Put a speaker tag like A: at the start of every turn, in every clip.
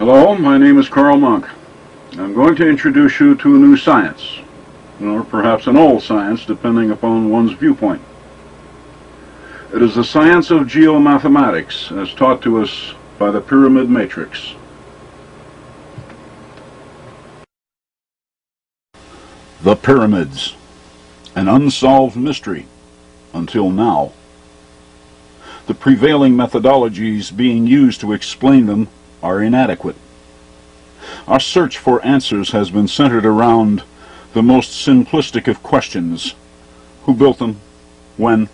A: Hello, my name is Carl Munck. I'm going to introduce you to a new science, or perhaps an old science, depending upon one's viewpoint. It is the science of geomathematics, as taught to us by the pyramid matrix. The pyramids, an unsolved mystery until now. The prevailing methodologies being used to explain them are inadequate. Our search for answers has been centered around the most simplistic of questions: who built them, when,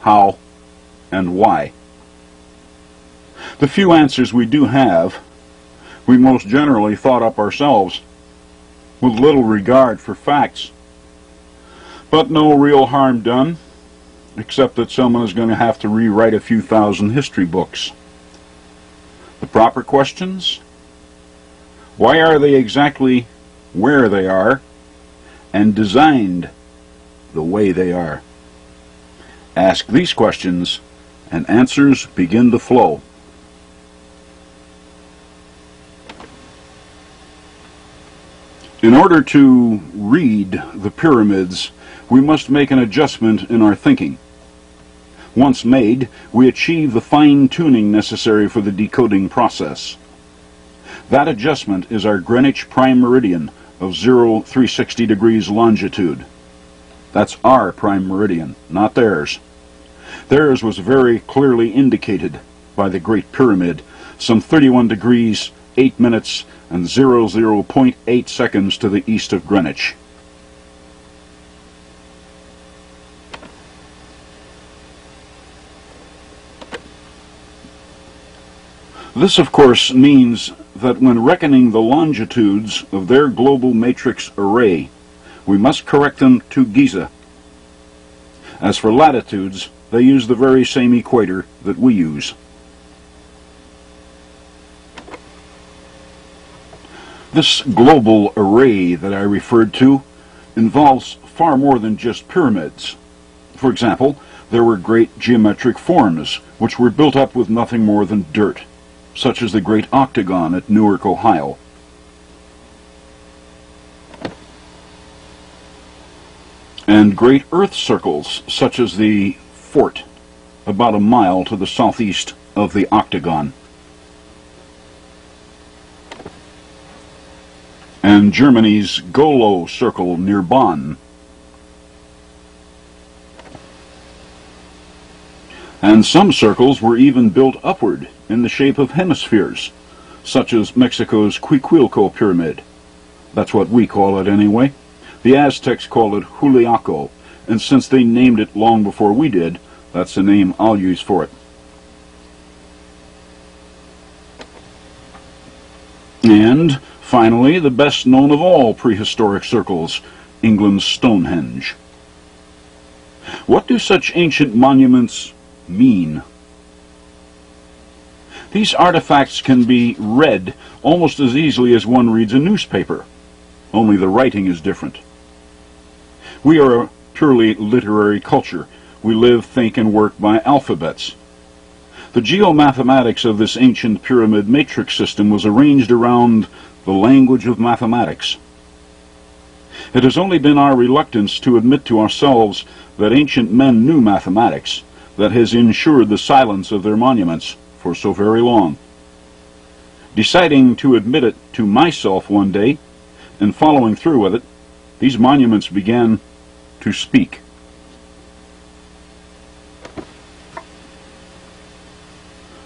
A: how, and why. The few answers we do have, we most generally thought up ourselves, with little regard for facts. But no real harm done, except that someone is going to have to rewrite a few thousand history books. The proper questions? Why are they exactly where they are and designed the way they are? Ask these questions and answers begin to flow. In order to read the pyramids, we must make an adjustment in our thinking. Once made, we achieve the fine-tuning necessary for the decoding process. That adjustment is our Greenwich prime meridian of 0-360 degrees longitude. That's our prime meridian, not theirs. Theirs was very clearly indicated by the Great Pyramid, some 31 degrees, 8 minutes, and 00.8 seconds to the east of Greenwich. This, of course, means that when reckoning the longitudes of their global matrix array, we must correct them to Giza. As for latitudes, they use the very same equator that we use. This global array that I referred to involves far more than just pyramids. For example, there were great geometric forms which were built up with nothing more than dirt, such as the Great Octagon at Newark, Ohio. And great earth circles, such as the fort, about a mile to the southeast of the Octagon. And Germany's Golo circle near Bonn. And some circles were even built upward in the shape of hemispheres, such as Mexico's Cuicuilco pyramid. That's what we call it anyway. The Aztecs called it Juliaco, and since they named it long before we did, that's the name I'll use for it. And finally, the best known of all prehistoric circles, England's Stonehenge. What do such ancient monuments mean? These artifacts can be read almost as easily as one reads a newspaper, only the writing is different. We are a purely literary culture. We live, think, and work by alphabets. The geomathematics of this ancient pyramid matrix system was arranged around the language of mathematics. It has only been our reluctance to admit to ourselves that ancient men knew mathematics that has ensured the silence of their monuments for so very long. Deciding to admit it to myself one day, and following through with it, these monuments began to speak.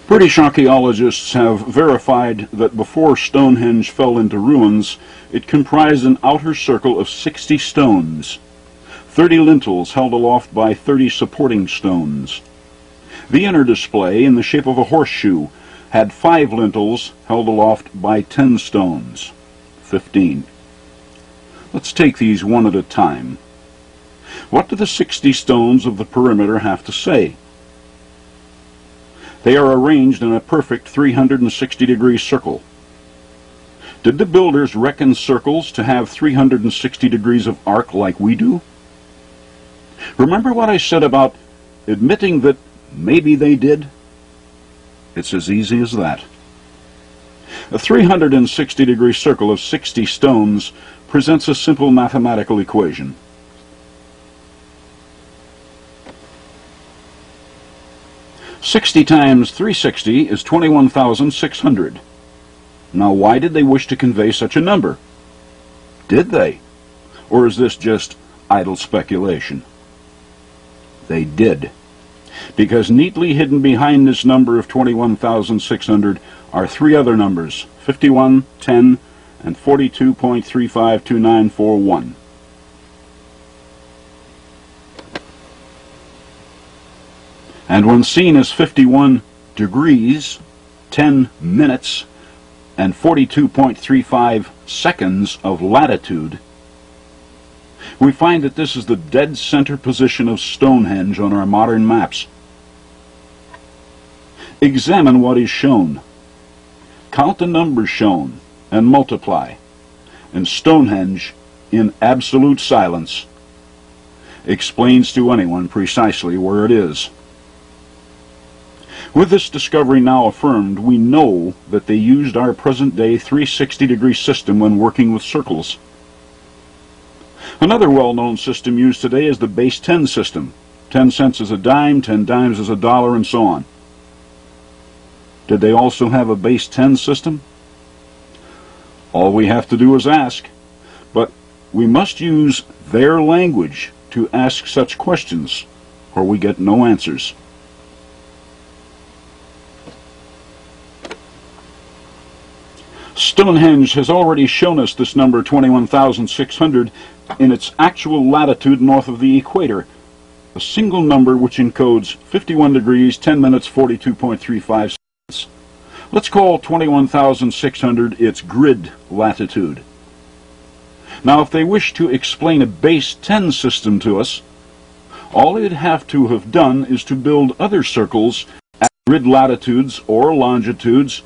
A: British archaeologists have verified that before Stonehenge fell into ruins, it comprised an outer circle of 60 stones, 30 lintels held aloft by 30 supporting stones. The inner display, in the shape of a horseshoe, had 5 lintels held aloft by 10 stones, 15. Let's take these one at a time. What do the 60 stones of the perimeter have to say? They are arranged in a perfect 360-degree circle. Did the builders reckon circles to have 360 degrees of arc like we do? Remember what I said about admitting that maybe they did? It's as easy as that. A 360-degree circle of 60 stones presents a simple mathematical equation. "60 times 360 is 21,600. Now, why did they wish to convey such a number? Did they? Or is this just idle speculation? They did. Because neatly hidden behind this number of 21,600 are three other numbers, 51, 10, and 42.352941. And when seen as 51 degrees, 10 minutes, and 42.35 seconds of latitude, we find that this is the dead center position of Stonehenge on our modern maps. Examine what is shown. Count the numbers shown and multiply, and Stonehenge, in absolute silence, explains to anyone precisely where it is. With this discovery now affirmed, we know that they used our present-day 360-degree system when working with circles. Another well-known system used today is the base 10 system. 10 cents is a dime, 10 dimes is a dollar, and so on. Did they also have a base 10 system? All we have to do is ask, but we must use their language to ask such questions, or we get no answers. Stonehenge has already shown us this number 21,600 in its actual latitude north of the equator, a single number which encodes 51 degrees, 10 minutes, 42.35 seconds. Let's call 21,600 its grid latitude. Now, if they wish to explain a base 10 system to us, all they'd have to have done is to build other circles at grid latitudes or longitudes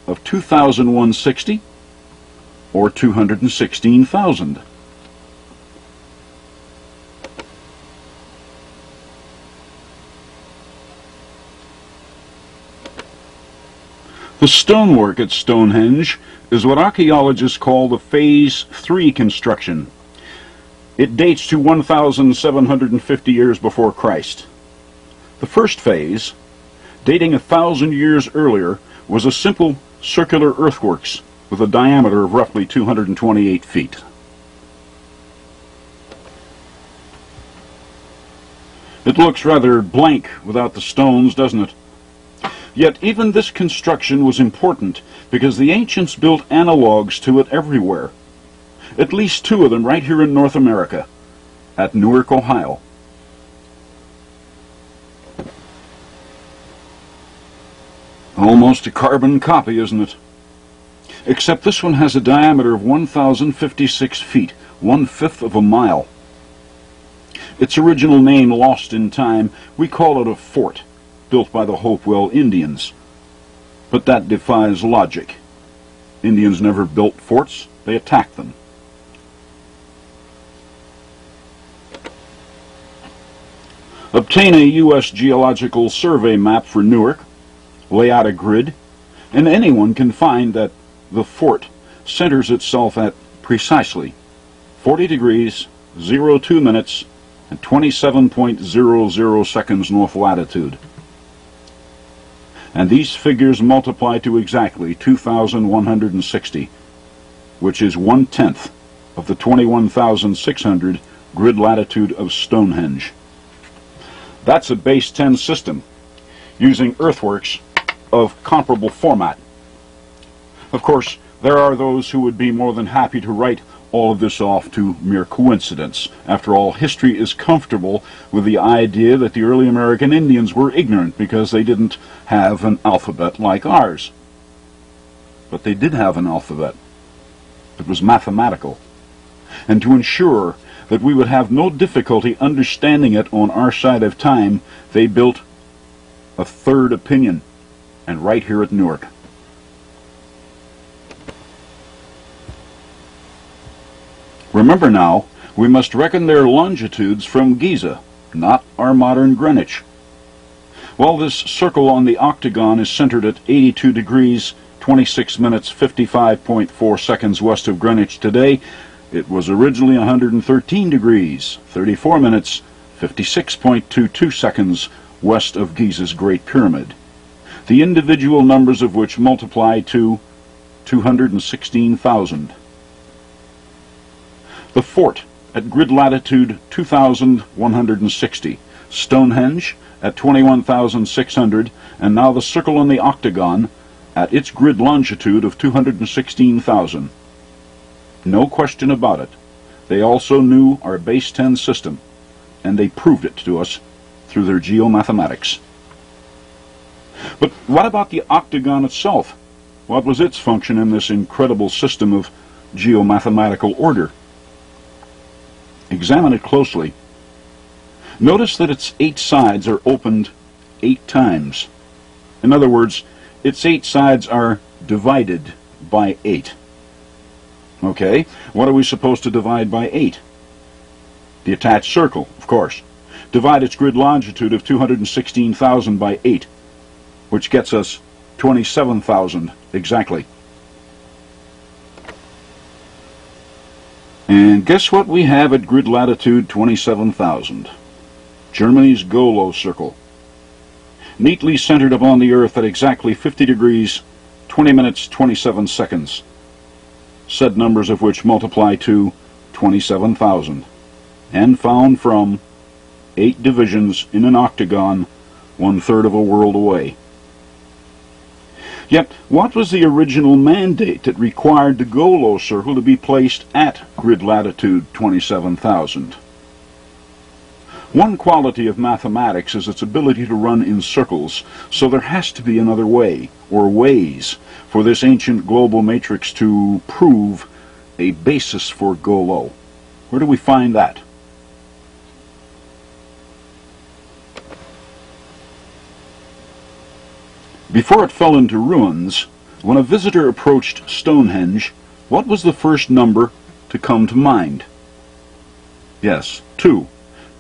A: of 2,160 or 216,000. The stonework at Stonehenge is what archaeologists call the Phase 3 construction. It dates to 1,750 years before Christ. The first phase, dating 1,000 years earlier, was a simple circular earthworks with a diameter of roughly 228 feet. It looks rather blank without the stones, doesn't it? Yet even this construction was important because the ancients built analogues to it everywhere. At least two of them right here in North America, at Newark, Ohio. Almost a carbon copy, isn't it? Except this one has a diameter of 1,056 feet, 1/5 of a mile. Its original name lost in time, we call it a fort, built by the Hopewell Indians. But that defies logic. Indians never built forts, they attacked them. Obtain a U.S. Geological Survey map for Newark, lay out a grid, and anyone can find that the fort centers itself at precisely 40 degrees, 02 minutes, and 27.00 seconds north latitude. And these figures multiply to exactly 2,160, which is 1/10 of the 21,600 grid latitude of Stonehenge. That's a base 10 system, using earthworks of comparable format. Of course, there are those who would be more than happy to write all of this off to mere coincidence. After all, history is comfortable with the idea that the early American Indians were ignorant because they didn't have an alphabet like ours. But they did have an alphabet. It was mathematical. And to ensure that we would have no difficulty understanding it on our side of time, they built a third opinion, and right here at Newark. Remember now, we must reckon their longitudes from Giza, not our modern Greenwich. Well, this circle on the octagon is centered at 82 degrees, 26 minutes 55.4 seconds west of Greenwich today. It was originally 113 degrees, 34 minutes 56.22 seconds west of Giza's Great Pyramid, the individual numbers of which multiply to 216,000. The fort at grid latitude 2,160, Stonehenge at 21,600, and now the circle in the octagon at its grid longitude of 216,000. No question about it. They also knew our base 10 system, and they proved it to us through their geomathematics. But what about the octagon itself? What was its function in this incredible system of geomathematical order? Examine it closely. Notice that its 8 sides are opened 8 times. In other words, its 8 sides are divided by 8. Okay, what are we supposed to divide by 8? The attached circle, of course. Divide its grid longitude of 216,000 by 8, which gets us 27,000 exactly. And guess what we have at grid latitude 27,000? Germany's Golo circle, neatly centered upon the Earth at exactly 50 degrees, 20 minutes, 27 seconds, said numbers of which multiply to 27,000, and found from 8 divisions in an octagon 1/3 of a world away. Yet, what was the original mandate that required the Golo circle to be placed at grid latitude 27,000? One quality of mathematics is its ability to run in circles, so there has to be another way, or ways, for this ancient global matrix to prove a basis for Golo. Where do we find that? Before it fell into ruins, when a visitor approached Stonehenge, what was the first number to come to mind? Yes, 2.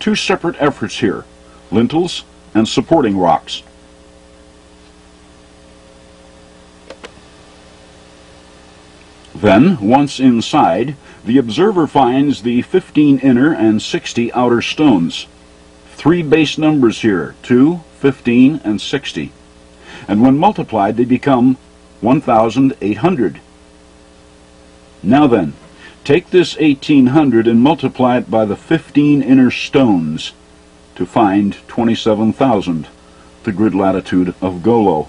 A: 2 separate efforts here, lintels and supporting rocks. Then, once inside, the observer finds the 15 inner and 60 outer stones. 3 base numbers here, 2, 15, and 60. And when multiplied, they become 1,800. Now then, take this 1,800 and multiply it by the 15 inner stones to find 27,000, the grid latitude of Golo.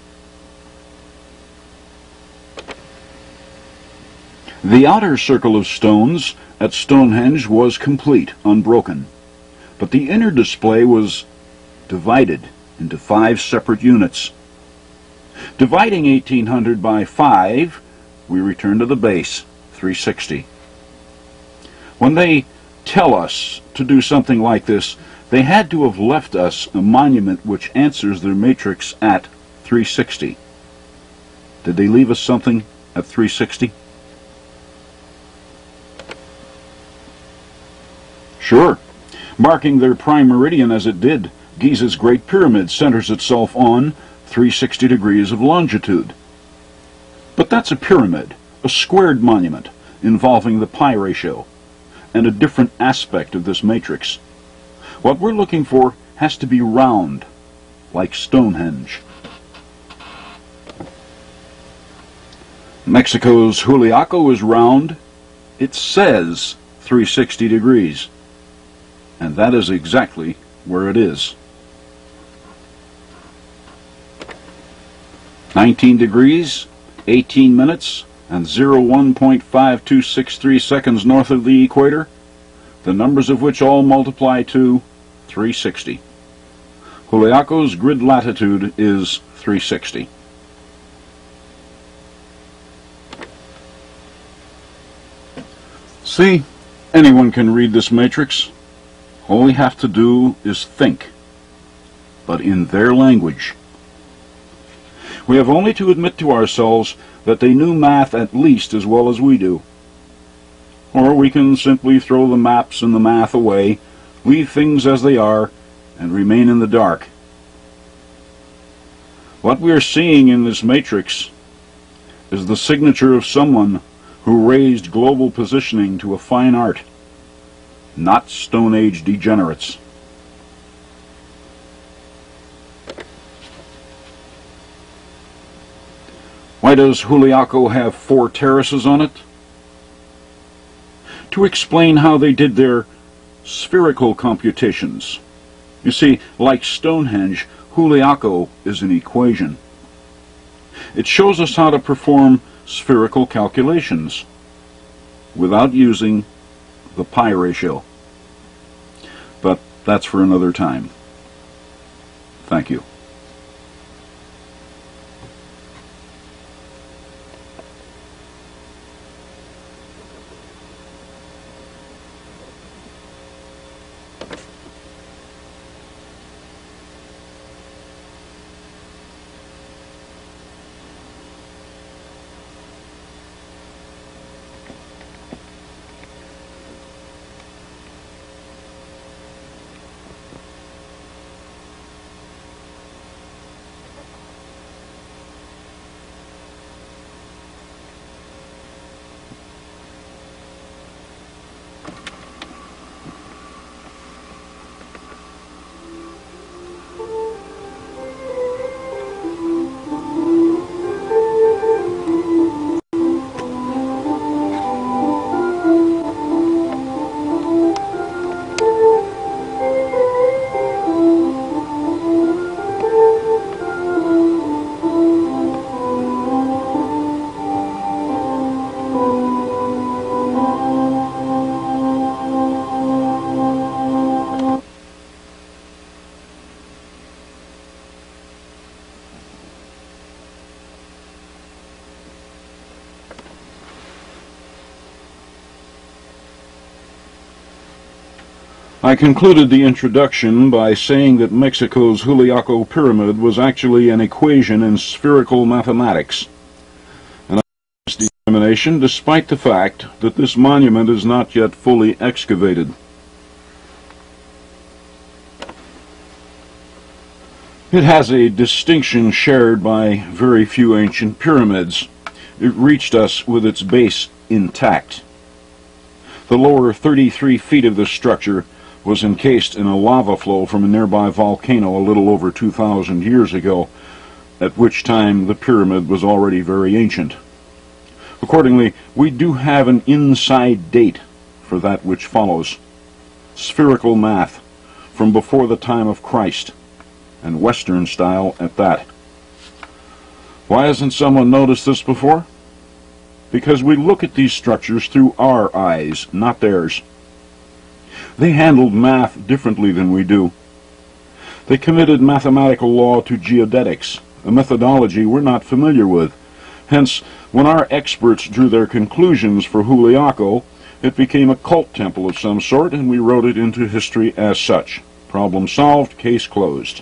A: The outer circle of stones at Stonehenge was complete, unbroken, but the inner display was divided into 5 separate units. Dividing 1,800 by 5, we return to the base, 360. When they tell us to do something like this, they had to have left us a monument which answers their matrix at 360. Did they leave us something at 360? Sure. Marking their prime meridian as it did, Giza's Great Pyramid centers itself on 360 degrees of longitude. But that's a pyramid, a squared monument involving the pi ratio, and a different aspect of this matrix. What we're looking for has to be round, like Stonehenge. Mexico's Juliaco is round. It says 360 degrees, and that is exactly where it is. 19 degrees, 18 minutes, and 01.5263 seconds north of the equator, the numbers of which all multiply to 360. Juliaco's grid latitude is 360. See, anyone can read this matrix. All we have to do is think, but in their language. We have only to admit to ourselves that they knew math at least as well as we do. Or we can simply throw the maps and the math away, leave things as they are, and remain in the dark. What we are seeing in this matrix is the signature of someone who raised global positioning to a fine art, not Stone Age degenerates. Why does Juliaco have 4 terraces on it? To explain how they did their spherical computations. You see, like Stonehenge, Juliaco is an equation. It shows us how to perform spherical calculations without using the pi ratio. But that's for another time. Thank you. I concluded the introduction by saying that Mexico's Juliaco Pyramid was actually an equation in spherical mathematics. And I made this determination despite the fact that this monument is not yet fully excavated. It has a distinction shared by very few ancient pyramids. It reached us with its base intact. The lower 33 feet of this structure was encased in a lava flow from a nearby volcano a little over 2,000 years ago, at which time the pyramid was already very ancient. Accordingly, we do have an inside date for that which follows. Spherical math from before the time of Christ, and Western style at that. Why hasn't someone noticed this before? Because we look at these structures through our eyes, not theirs. They handled math differently than we do. They committed mathematical law to geodetics, a methodology we're not familiar with. Hence, when our experts drew their conclusions for Juliaco, it became a cult temple of some sort, and we wrote it into history as such. Problem solved, case closed.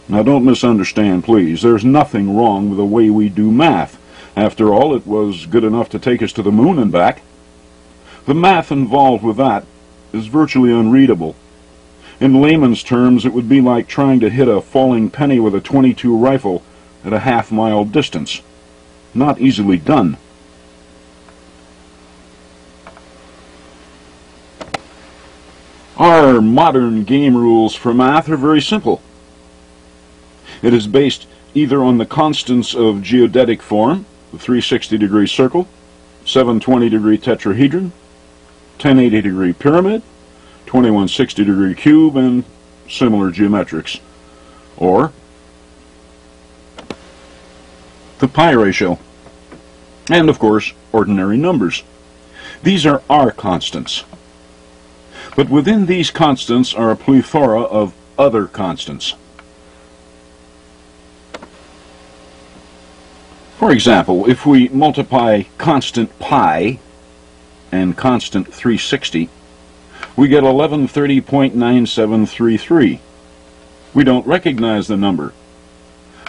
A: Now don't misunderstand, please. There's nothing wrong with the way we do math. After all, it was good enough to take us to the moon and back. The math involved with that is virtually unreadable. In layman's terms, it would be like trying to hit a falling penny with a .22 rifle at a half-mile distance. Not easily done. Our modern game rules for math are very simple. It is based either on the constants of geodetic form, the 360-degree circle, 720-degree tetrahedron, 1080-degree pyramid, 2160-degree cube, and similar geometrics. Or the pi ratio. And, of course, ordinary numbers. These are our constants. But within these constants are a plethora of other constants. For example, if we multiply constant pi and constant 360, we get 1130.9733. We don't recognize the number,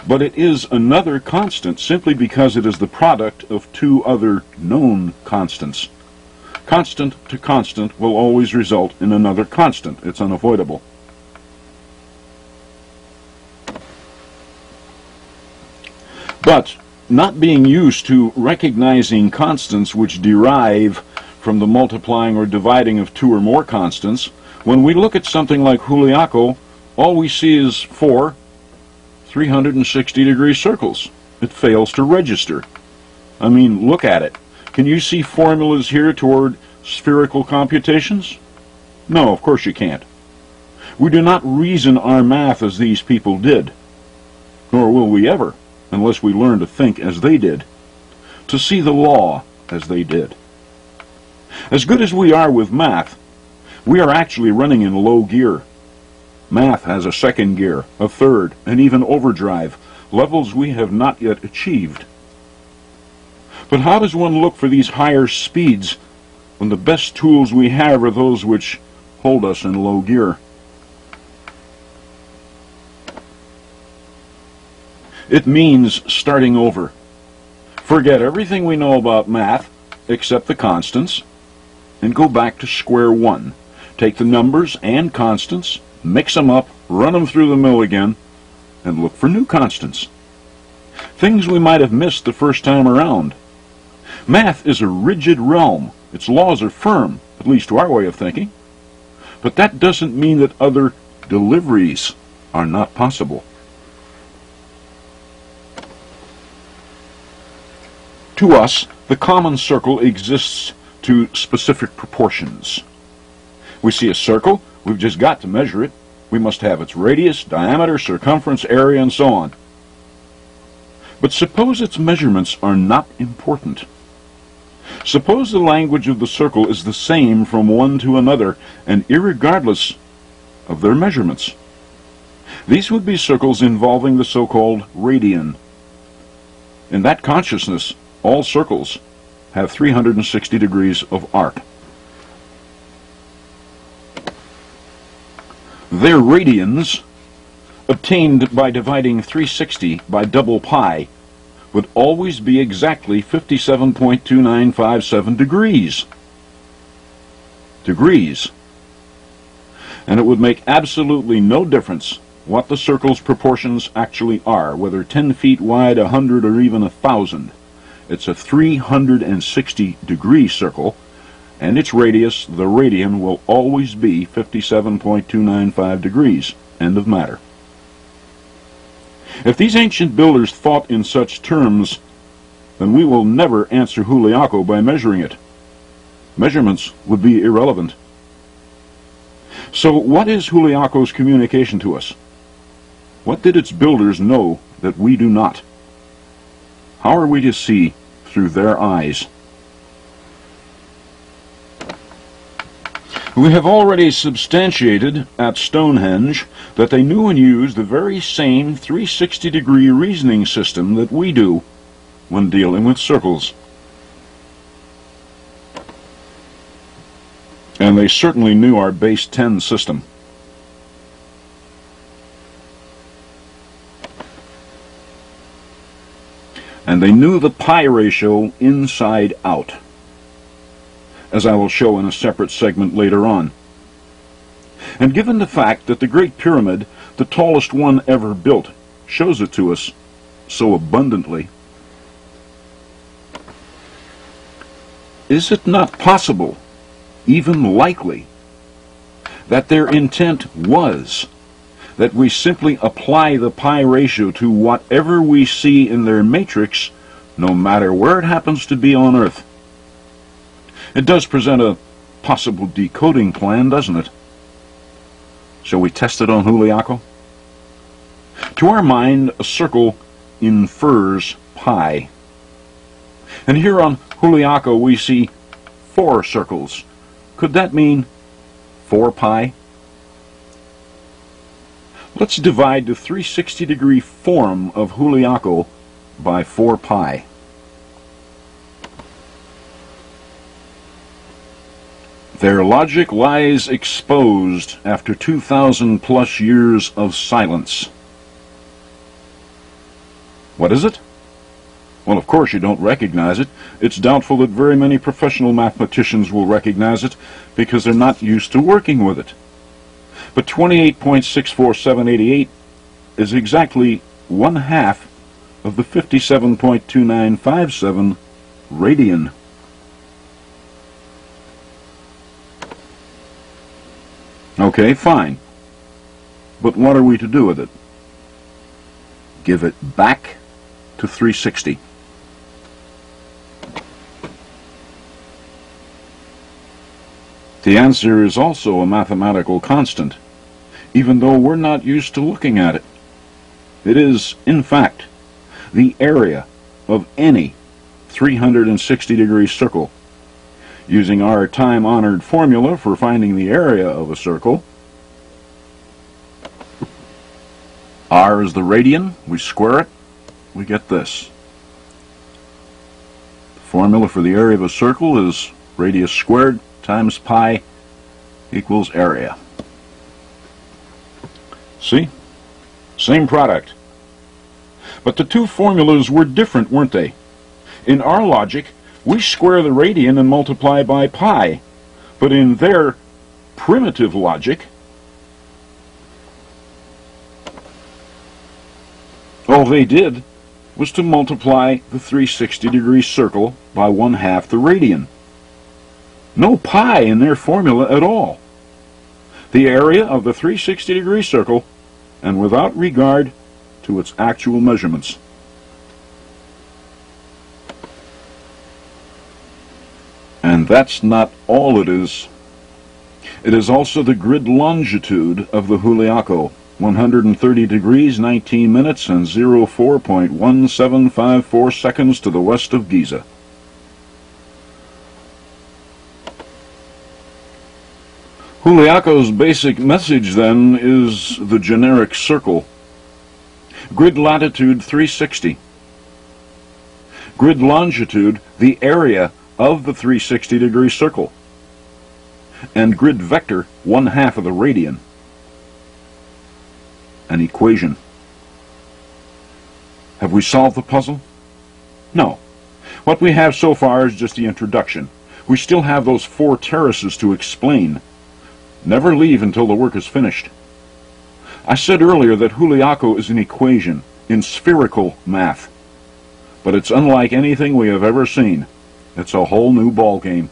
A: but it is another constant simply because it is the product of two other known constants. Constant to constant will always result in another constant. It's unavoidable. But not being used to recognizing constants which derive from the multiplying or dividing of two or more constants, when we look at something like Juliaco, all we see is four 360-degree circles. It fails to register. I mean, look at it. Can you see formulas here toward spherical computations? No, of course you can't. We do not reason our math as these people did, nor will we ever, unless we learn to think as they did, to see the law as they did. As good as we are with math, we are actually running in low gear. Math has a second gear, a third, and even overdrive, levels we have not yet achieved. But how does one look for these higher speeds when the best tools we have are those which hold us in low gear? It means starting over. Forget everything we know about math, except the constants, and go back to square one. Take the numbers and constants, mix them up, run them through the mill again, and look for new constants. Things we might have missed the first time around. Math is a rigid realm. Its laws are firm, at least to our way of thinking. But that doesn't mean that other deliveries are not possible. To us, the common circle exists to specific proportions. We see a circle, we've just got to measure it. We must have its radius, diameter, circumference, area, and so on. But suppose its measurements are not important. Suppose the language of the circle is the same from one to another, and irregardless of their measurements. These would be circles involving the so-called radian. In that consciousness, all circles have 360 degrees of arc. Their radians, obtained by dividing 360 by double pi, would always be exactly 57.2957 degrees. And it would make absolutely no difference what the circle's proportions actually are, whether 10 feet wide, 100, or even 1,000. It's a 360-degree circle, and its radius, the radian, will always be 57.295 degrees. End of matter. If these ancient builders thought in such terms, then we will never answer Juliaco by measuring it. Measurements would be irrelevant. So what is Juliaco's communication to us? What did its builders know that we do not? How are we to see through their eyes? We have already substantiated at Stonehenge that they knew and used the very same 360-degree reasoning system that we do when dealing with circles. And they certainly knew our base 10 system. And they knew the pi ratio inside out, as I will show in a separate segment later on. And given the fact that the Great Pyramid, the tallest one ever built, shows it to us so abundantly, is it not possible, even likely, that their intent was that we simply apply the pi ratio to whatever we see in their matrix, no matter where it happens to be on Earth? It does present a possible decoding plan, doesn't it? Shall we test it on Juliaco? To our mind, a circle infers pi. And here on Juliaco we see 4 circles. Could that mean 4 pi? Let's divide the 360-degree form of Juliaco by 4 pi. Their logic lies exposed after 2,000 plus years of silence. What is it? Well, of course you don't recognize it. It's doubtful that very many professional mathematicians will recognize it because they're not used to working with it. But 28.64788 is exactly 1/2 of the 57.2957 radian. Okay, fine. But what are we to do with it? Give it back to 360. The answer is also a mathematical constant, even though we're not used to looking at it. It is, in fact, the area of any 360-degree circle. Using our time-honored formula for finding the area of a circle, r is the radian, we square it, we get this. The formula for the area of a circle is radius squared times pi equals area. See? Same product. But the two formulas were different, weren't they? In our logic, we square the radian and multiply by pi. But in their primitive logic, all they did was to multiply the 360-degree circle by 1/2 the radian. No pi in their formula at all. The area of the 360-degree circle, and without regard to its actual measurements. And that's not all it is. It is also the grid longitude of the Juliaco, 130 degrees, 19 minutes, and 04.1754 seconds to the west of Giza. Juliaco's basic message, then, is the generic circle. Grid latitude 360. Grid longitude, the area of the 360-degree circle. And grid vector, 1/2 of the radian. An equation. Have we solved the puzzle? No. What we have so far is just the introduction. We still have those 4 terraces to explain. Never leave until the work is finished. I said earlier that Juliaco is an equation in spherical math, but it's unlike anything we have ever seen. It's a whole new ballgame.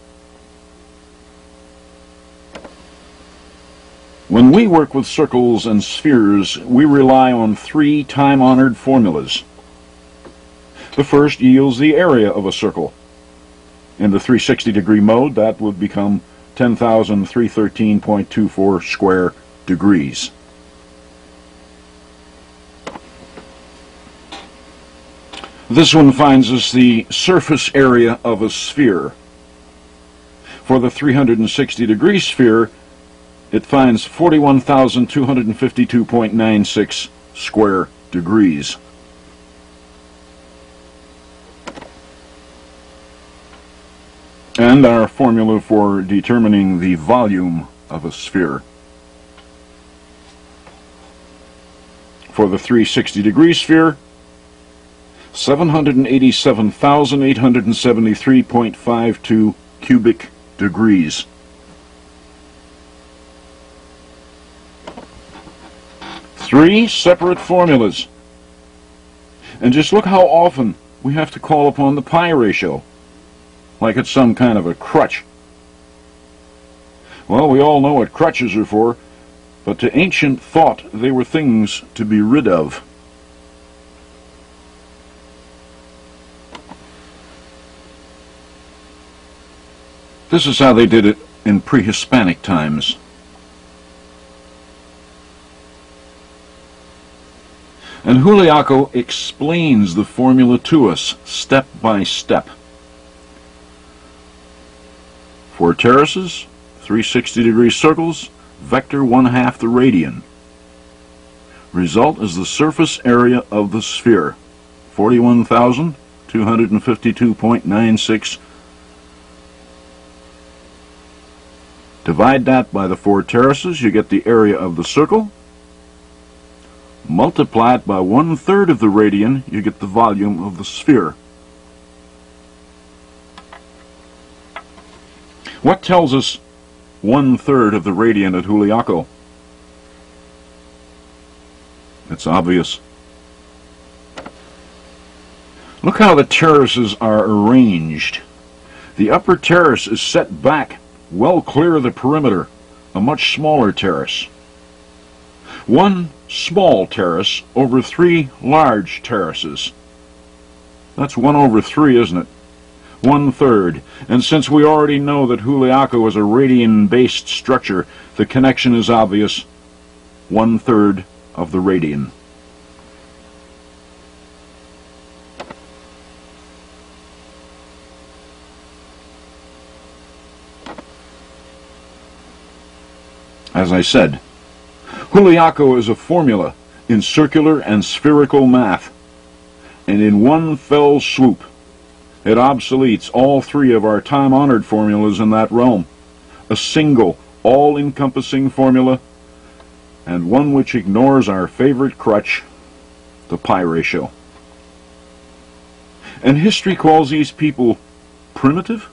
A: When we work with circles and spheres, we rely on 3 time-honored formulas. The first yields the area of a circle. In the 360-degree mode, that would become 10,313.24 square degrees. This one finds us the surface area of a sphere. For the 360-degree sphere, it finds 41,252.96 square degrees. And our formula for determining the volume of a sphere. For the 360-degree sphere, 787,873.52 cubic degrees. Three separate formulas. And just look how often we have to call upon the pi ratio, like it's some kind of a crutch. Well, we all know what crutches are for, but to ancient thought they were things to be rid of. This is how they did it in pre-Hispanic times. And Juliaco explains the formula to us step by step. For terraces, 360-degree circles, vector 1/2 the radian. Result is the surface area of the sphere, 41,252.96. Divide that by the 4 terraces, you get the area of the circle. Multiply it by 1/3 of the radian, you get the volume of the sphere. What tells us 1/3 of the radian at Juliaco? It's obvious. Look how the terraces are arranged. The upper terrace is set back, well clear of the perimeter, a much smaller terrace. One small terrace over 3 large terraces. That's 1 over 3, isn't it? 1/3. And since we already know that Juliaco is a radian-based structure, the connection is obvious. 1/3 of the radian. As I said, Juliaco is a formula in circular and spherical math, and in one fell swoop, it obsoletes all 3 of our time-honored formulas in that realm. A single, all-encompassing formula, and one which ignores our favorite crutch, the pi ratio. And history calls these people primitive?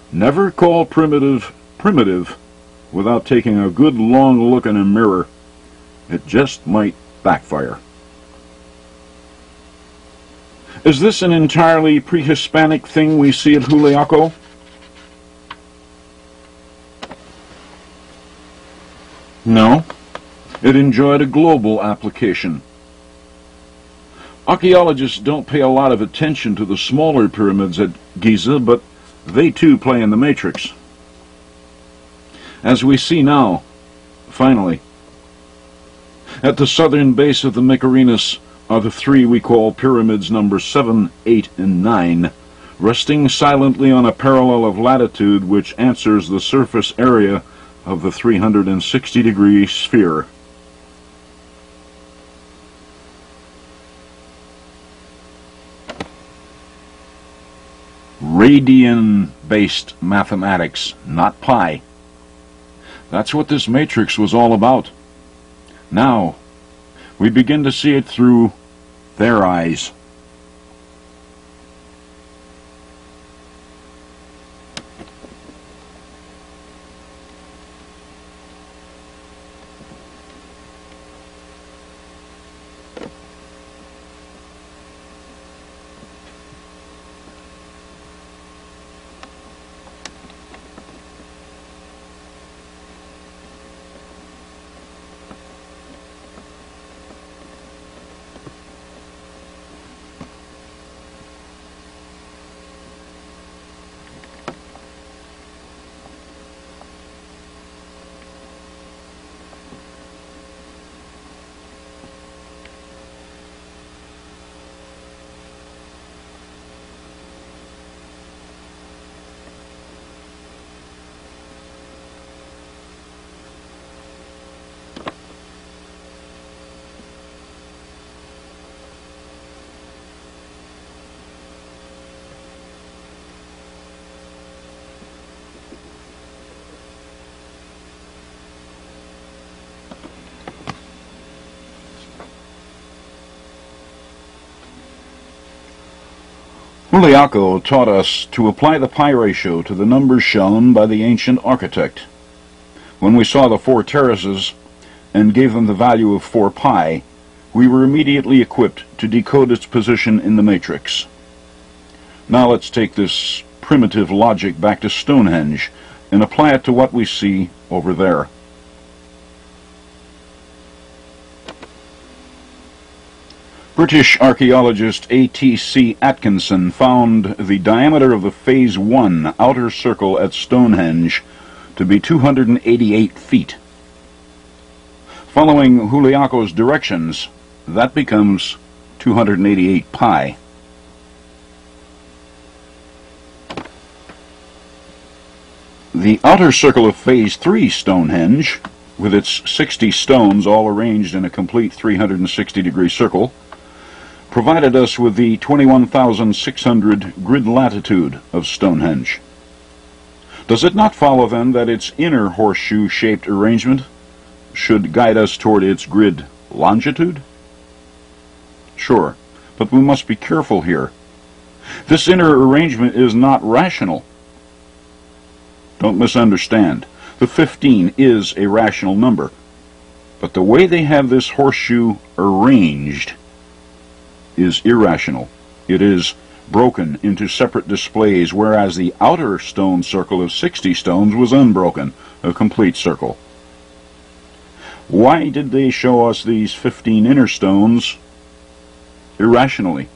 A: Never call primitive primitive without taking a good long look in a mirror. It just might backfire. Is this an entirely pre-Hispanic thing we see at Juliaco? No, it enjoyed a global application. Archaeologists don't pay a lot of attention to the smaller pyramids at Giza, but they too play in the matrix. As we see now, finally, at the southern base of the Mycerinus are the 3 we call pyramids number 7, 8, and 9, resting silently on a parallel of latitude which answers the surface area of the 360-degree sphere. Radian-based mathematics, not pi. That's what this matrix was all about. Now, we begin to see it through their eyes. Juliaco taught us to apply the pi ratio to the numbers shown by the ancient architect. When we saw the 4 terraces and gave them the value of 4 pi, we were immediately equipped to decode its position in the matrix. Now let's take this primitive logic back to Stonehenge and apply it to what we see over there. British archaeologist A.T.C. Atkinson found the diameter of the Phase 1 outer circle at Stonehenge to be 288 feet. Following Juliaco's directions, that becomes 288 pi. The outer circle of Phase 3 Stonehenge, with its 60 stones all arranged in a complete 360-degree circle, provided us with the 21,600 grid latitude of Stonehenge. Does it not follow then that its inner horseshoe-shaped arrangement should guide us toward its grid longitude? Sure, but we must be careful here. This inner arrangement is not rational. Don't misunderstand. The 15 is a rational number, but the way they have this horseshoe arranged is irrational. It is broken into separate displays, whereas the outer stone circle of 60 stones was unbroken, a complete circle. Why did they show us these 15 inner stones irrationally?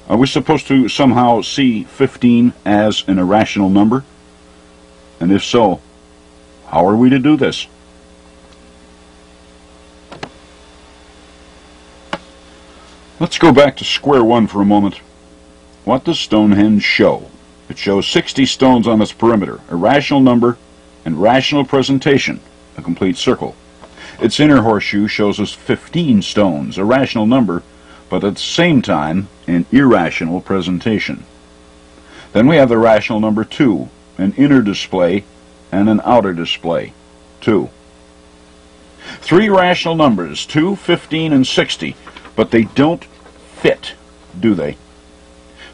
A: Are we supposed to somehow see 15 as an irrational number? And if so, how are we to do this? Let's go back to square one for a moment. What does Stonehenge show? It shows 60 stones on its perimeter, a rational number and rational presentation, a complete circle. Its inner horseshoe shows us 15 stones, a rational number, but at the same time an irrational presentation. Then we have the rational number 2, an inner display and an outer display, 2. Three rational numbers, 2, 15, and 60, but they don't fit, do they?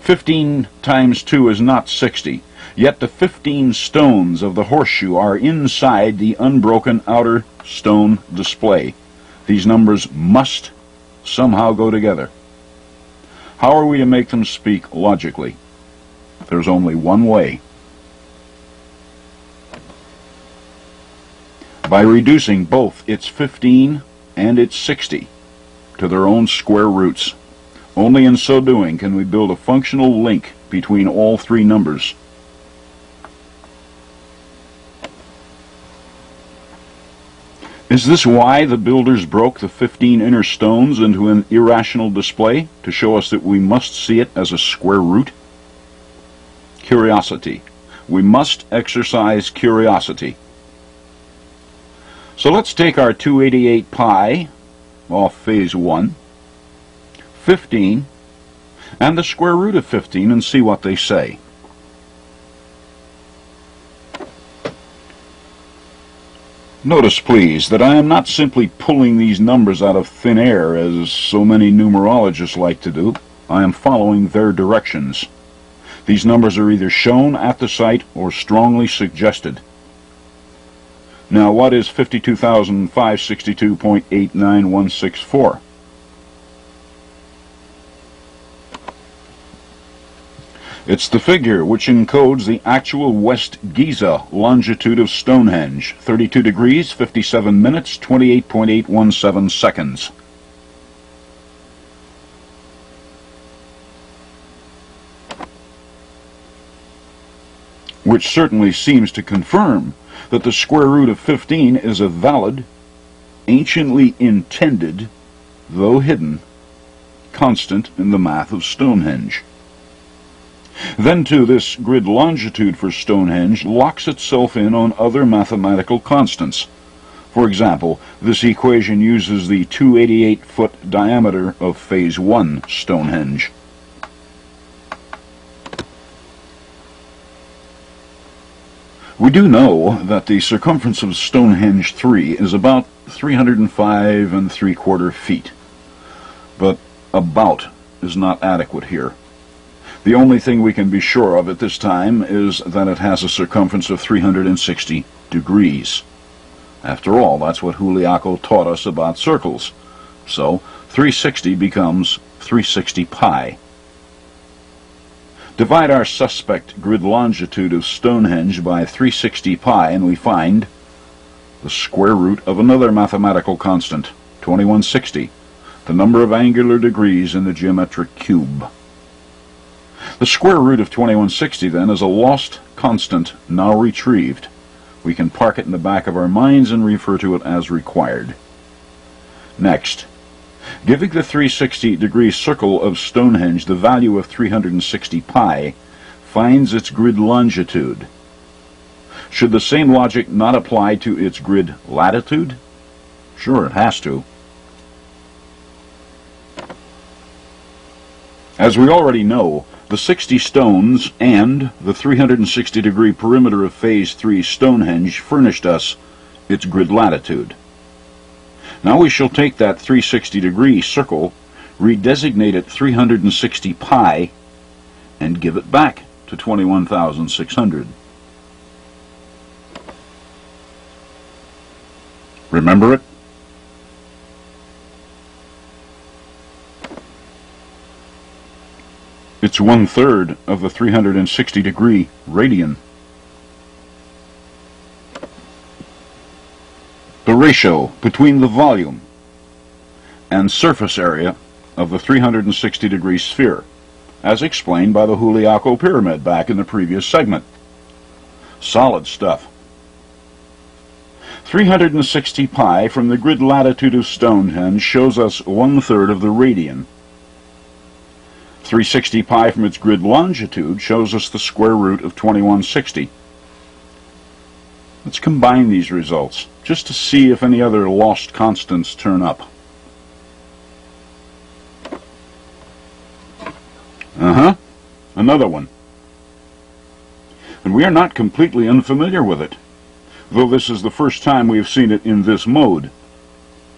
A: 15 times 2 is not 60, yet the 15 stones of the horseshoe are inside the unbroken outer stone display. These numbers must somehow go together. How are we to make them speak logically? There's only one way. By reducing both its 15 and its 60 to their own square roots. Only in so doing can we build a functional link between all three numbers. Is this why the builders broke the 15 inner stones into an irrational display? To show us that we must see it as a square root? Curiosity. We must exercise curiosity. So let's take our 288 pi off phase 1, 15, and the square root of 15 and see what they say. Notice, please, that I am not simply pulling these numbers out of thin air, as so many numerologists like to do. I am following their directions. These numbers are either shown at the site or strongly suggested. Now, what is 52,562.89164? It's the figure which encodes the actual West Giza longitude of Stonehenge, 32 degrees, 57 minutes, 28.817 seconds. Which certainly seems to confirm that the square root of 15 is a valid, anciently intended, though hidden, constant in the math of Stonehenge. Then, too, this grid longitude for Stonehenge locks itself in on other mathematical constants. For example, this equation uses the 288-foot diameter of phase 1 Stonehenge. We do know that the circumference of Stonehenge 3 is about 305 3/4 feet, but about is not adequate here. The only thing we can be sure of at this time is that it has a circumference of 360 degrees. After all, that's what Juliaco taught us about circles. So 360 becomes 360 pi. Divide our suspect grid longitude of Stonehenge by 360 pi and we find the square root of another mathematical constant, 2160, the number of angular degrees in the geometric cube. The square root of 2160, then, is a lost constant now retrieved. We can park it in the back of our minds and refer to it as required. Next, giving the 360-degree circle of Stonehenge the value of 360 pi finds its grid longitude. Should the same logic not apply to its grid latitude? Sure, it has to. As we already know, the 60 stones and the 360-degree perimeter of phase 3 Stonehenge furnished us its grid latitude. Now we shall take that 360-degree circle, redesignate it 360 pi, and give it back to 21,600. Remember it? It's 1/3 of the 360-degree radian. The ratio between the volume and surface area of the 360-degree sphere, as explained by the Juliaco pyramid back in the previous segment. Solid stuff. 360 pi from the grid latitude of Stonehenge shows us 1/3 of the radian. 360 pi from its grid longitude shows us the square root of 2160. Let's combine these results just to see if any other lost constants turn up. Another one. And we are not completely unfamiliar with it, though this is the first time we have seen it in this mode.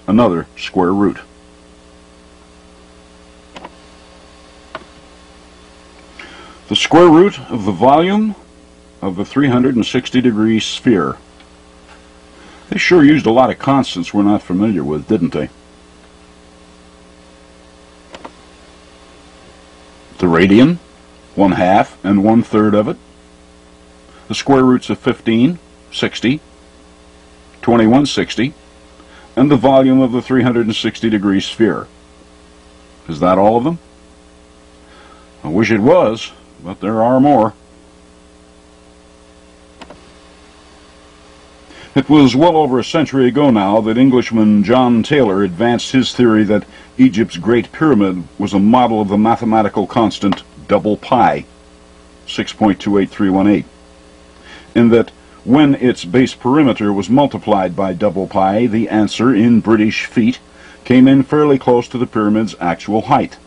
A: Another square root. The square root of the volume of the 360-degree sphere. They sure used a lot of constants we're not familiar with, didn't they? The radian, 1/2 and 1/3 of it. The square roots of 15, 60, 2160, and the volume of the 360-degree sphere. Is that all of them? I wish it was, but there are more. It was well over a century ago now that Englishman John Taylor advanced his theory that Egypt's Great Pyramid was a model of the mathematical constant double pi, 6.28318, in that when its base perimeter was multiplied by double pi, the answer in British feet came in fairly close to the pyramid's actual height.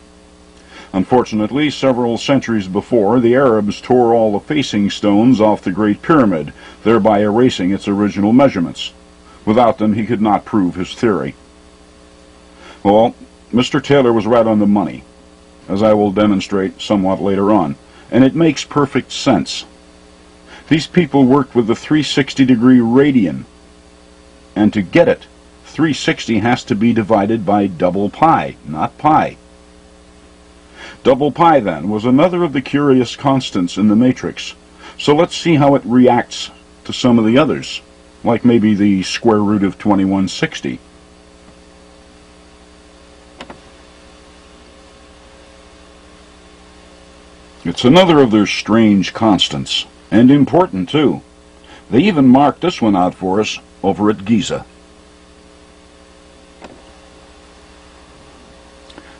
A: Unfortunately, several centuries before, the Arabs tore all the facing stones off the Great Pyramid, thereby erasing its original measurements. Without them, he could not prove his theory. Well, Mr. Taylor was right on the money, as I will demonstrate somewhat later on, and it makes perfect sense. These people worked with the 360-degree radian, and to get it, 360 has to be divided by double pi, not pi. Double pi, then, was another of the curious constants in the matrix, so let's see how it reacts to some of the others, like maybe the square root of 2160. It's another of their strange constants, and important too. They even marked this one out for us over at Giza.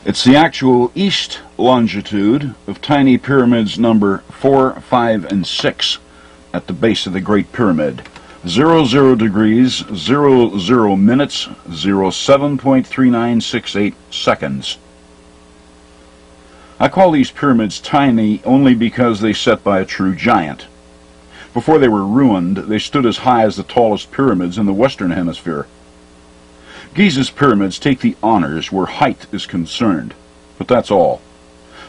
A: It's the actual east longitude of tiny pyramids number 4, 5, and 6 at the base of the Great Pyramid. 00 degrees, 00 minutes, 07.3968 seconds. I call these pyramids tiny only because they set by a true giant. Before they were ruined, they stood as high as the tallest pyramids in the Western Hemisphere. Giza's pyramids take the honors where height is concerned, but that's all.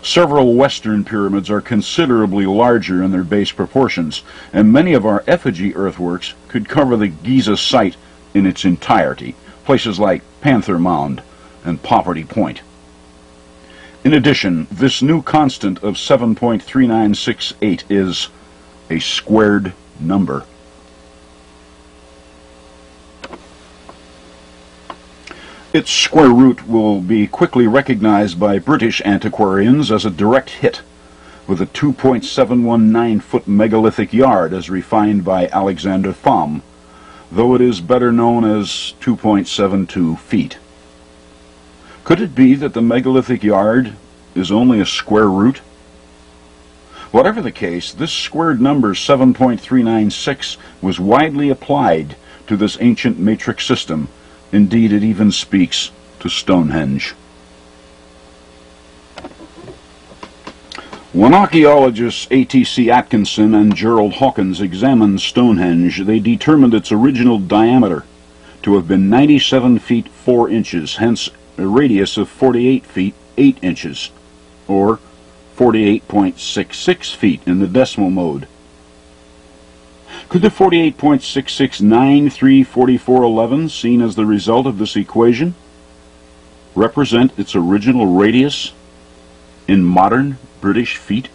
A: Several Western pyramids are considerably larger in their base proportions, and many of our effigy earthworks could cover the Giza site in its entirety, places like Panther Mound and Poverty Point. In addition, this new constant of 7.3968 is a squared number. Its square root will be quickly recognized by British antiquarians as a direct hit, with a 2.719-foot megalithic yard as refined by Alexander Thom, though it is better known as 2.72 feet. Could it be that the megalithic yard is only a square root? Whatever the case, this squared number 7.396 was widely applied to this ancient matrix system. Indeed, it even speaks to Stonehenge. When archaeologists A.T.C. Atkinson and Gerald Hawkins examined Stonehenge, they determined its original diameter to have been 97 feet 4 inches, hence a radius of 48 feet 8 inches, or 48.66 feet in the decimal mode. Could the 48.66934411, seen as the result of this equation, represent its original radius? in modern British feet?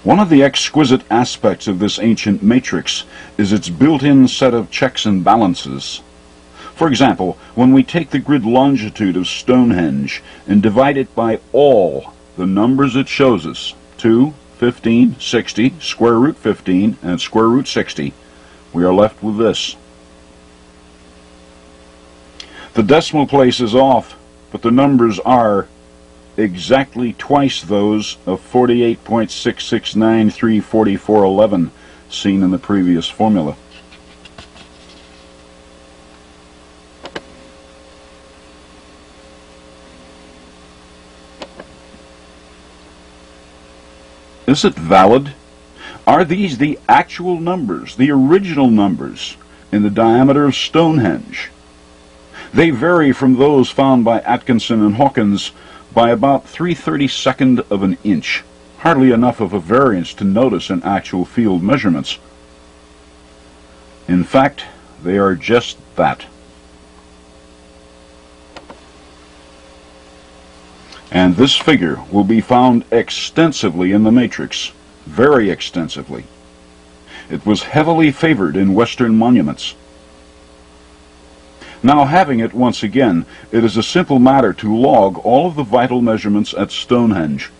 A: One of the exquisite aspects of this ancient matrix is its built-in set of checks and balances. For example, when we take the grid longitude of Stonehenge and divide it by all the numbers it shows us, 2, 15, 60, square root 15, and square root 60, we are left with this. The decimal place is off, but the numbers are exactly twice those of 48.66934411 seen in the previous formula. Is it valid? Are these the actual numbers, the original numbers, in the diameter of Stonehenge? They vary from those found by Atkinson and Hawkins by about 3/32 of an inch, hardly enough of a variance to notice in actual field measurements. In fact, they are just that. And this figure will be found extensively in the matrix, very extensively. It was heavily favored in Western monuments. Now, having it once again, it is a simple matter to log all of the vital measurements at Stonehenge.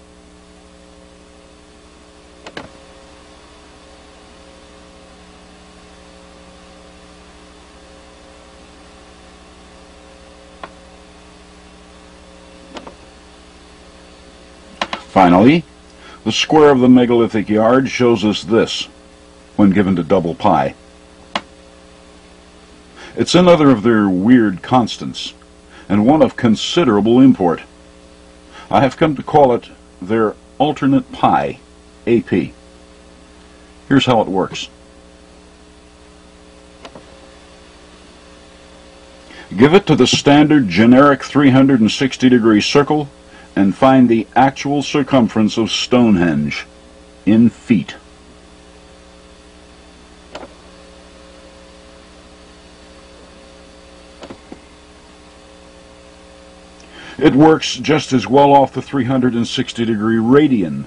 A: Finally, the square of the megalithic yard shows us this, when given to double pi. It's another of their weird constants, and one of considerable import. I have come to call it their alternate pi, AP. Here's how it works. Give it to the standard generic 360-degree circle and find the actual circumference of Stonehenge in feet. It works just as well off the 360-degree radian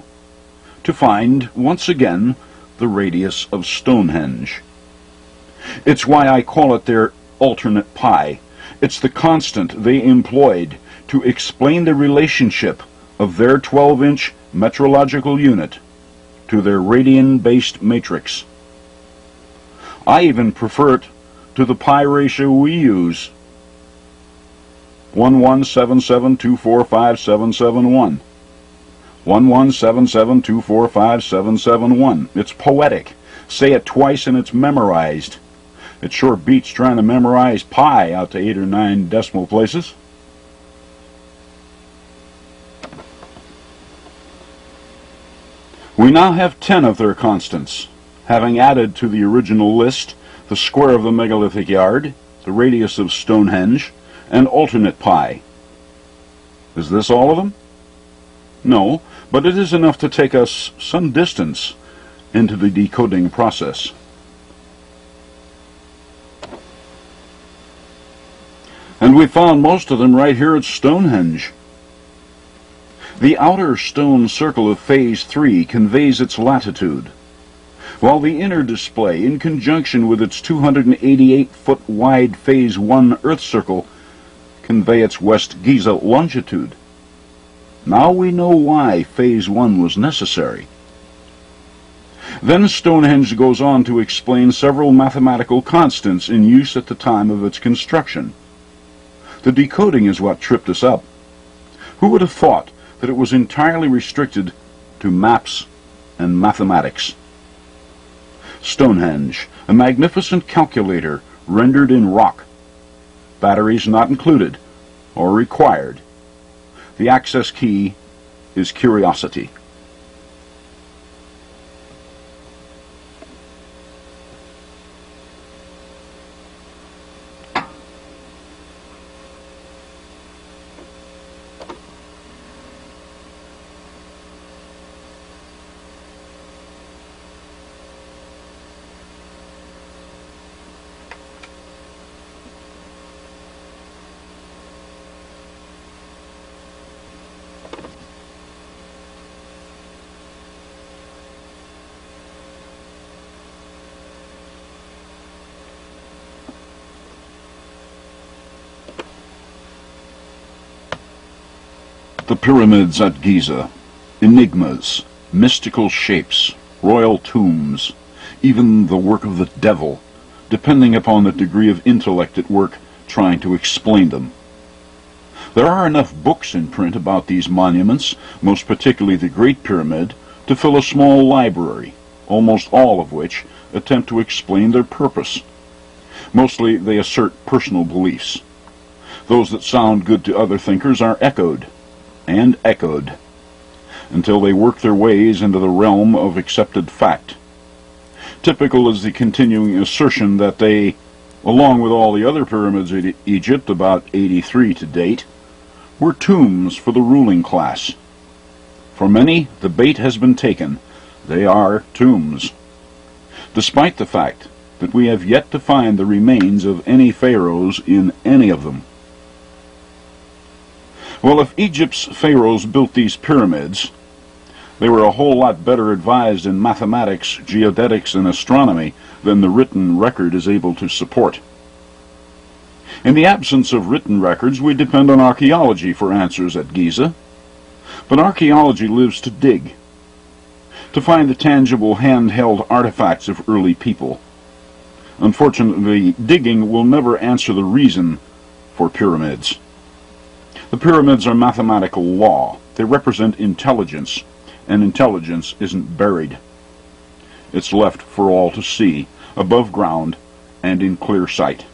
A: to find, once again, the radius of Stonehenge. It's why I call it their alternate pi. It's the constant they employed to explain the relationship of their 12-inch metrological unit to their radian-based matrix. I even prefer it to the pi ratio we use, 1177245771. 1177245771. It's poetic. Say it twice and it's memorized. It sure beats trying to memorize pi out to 8 or 9 decimal places. We now have 10 of their constants, having added to the original list the square of the megalithic yard, the radius of Stonehenge, and alternate pi. Is this all of them? No, but it is enough to take us some distance into the decoding process. And we found most of them right here at Stonehenge. The outer stone circle of Phase 3 conveys its latitude, while the inner display, in conjunction with its 288-foot wide Phase 1 Earth circle, convey its West Giza longitude. Now we know why Phase 1 was necessary. Then Stonehenge goes on to explain several mathematical constants in use at the time of its construction. The decoding is what tripped us up. Who would have thought that it was entirely restricted to maps and mathematics? Stonehenge, a magnificent calculator rendered in rock. Batteries not included or required. The access key is curiosity. The pyramids at Giza, enigmas, mystical shapes, royal tombs, even the work of the devil, depending upon the degree of intellect at work trying to explain them. There are enough books in print about these monuments, most particularly the Great Pyramid, to fill a small library, almost all of which attempt to explain their purpose. Mostly they assert personal beliefs. Those that sound good to other thinkers are echoed, and echoed, until they work their ways into the realm of accepted fact. Typical is the continuing assertion that they, along with all the other pyramids in Egypt, about 83 to date, were tombs for the ruling class. For many, the bait has been taken. They are tombs, despite the fact that we have yet to find the remains of any pharaohs in any of them. Well, if Egypt's pharaohs built these pyramids, they were a whole lot better advised in mathematics, geodetics, and astronomy than the written record is able to support. In the absence of written records, we depend on archaeology for answers at Giza. But archaeology lives to dig, to find the tangible handheld artifacts of early people. Unfortunately, digging will never answer the reason for pyramids. The pyramids are mathematical law. They represent intelligence, and intelligence isn't buried. It's left for all to see, above ground and in clear sight.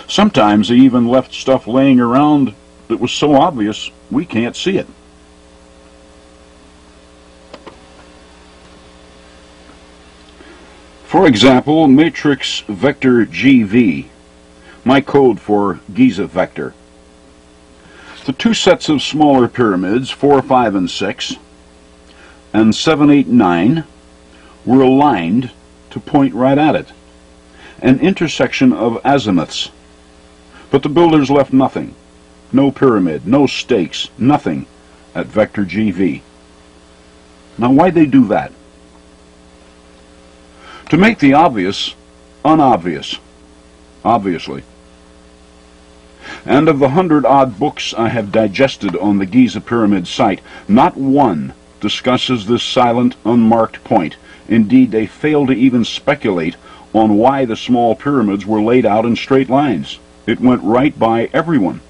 A: Sometimes they even left stuff laying around that was so obvious we can't see it. For example, matrix vector GV, my code for Giza vector. The two sets of smaller pyramids, 4, 5, and 6, and 7, 8, 9, were aligned to point right at it, an intersection of azimuths. But the builders left nothing, no pyramid, no stakes, nothing at vector GV. Now why'd they do that? To make the obvious unobvious, obviously. And of the 100-odd books I have digested on the Giza Pyramid site, not one discusses this silent, unmarked point. Indeed, they fail to even speculate on why the small pyramids were laid out in straight lines. It went right by everyone.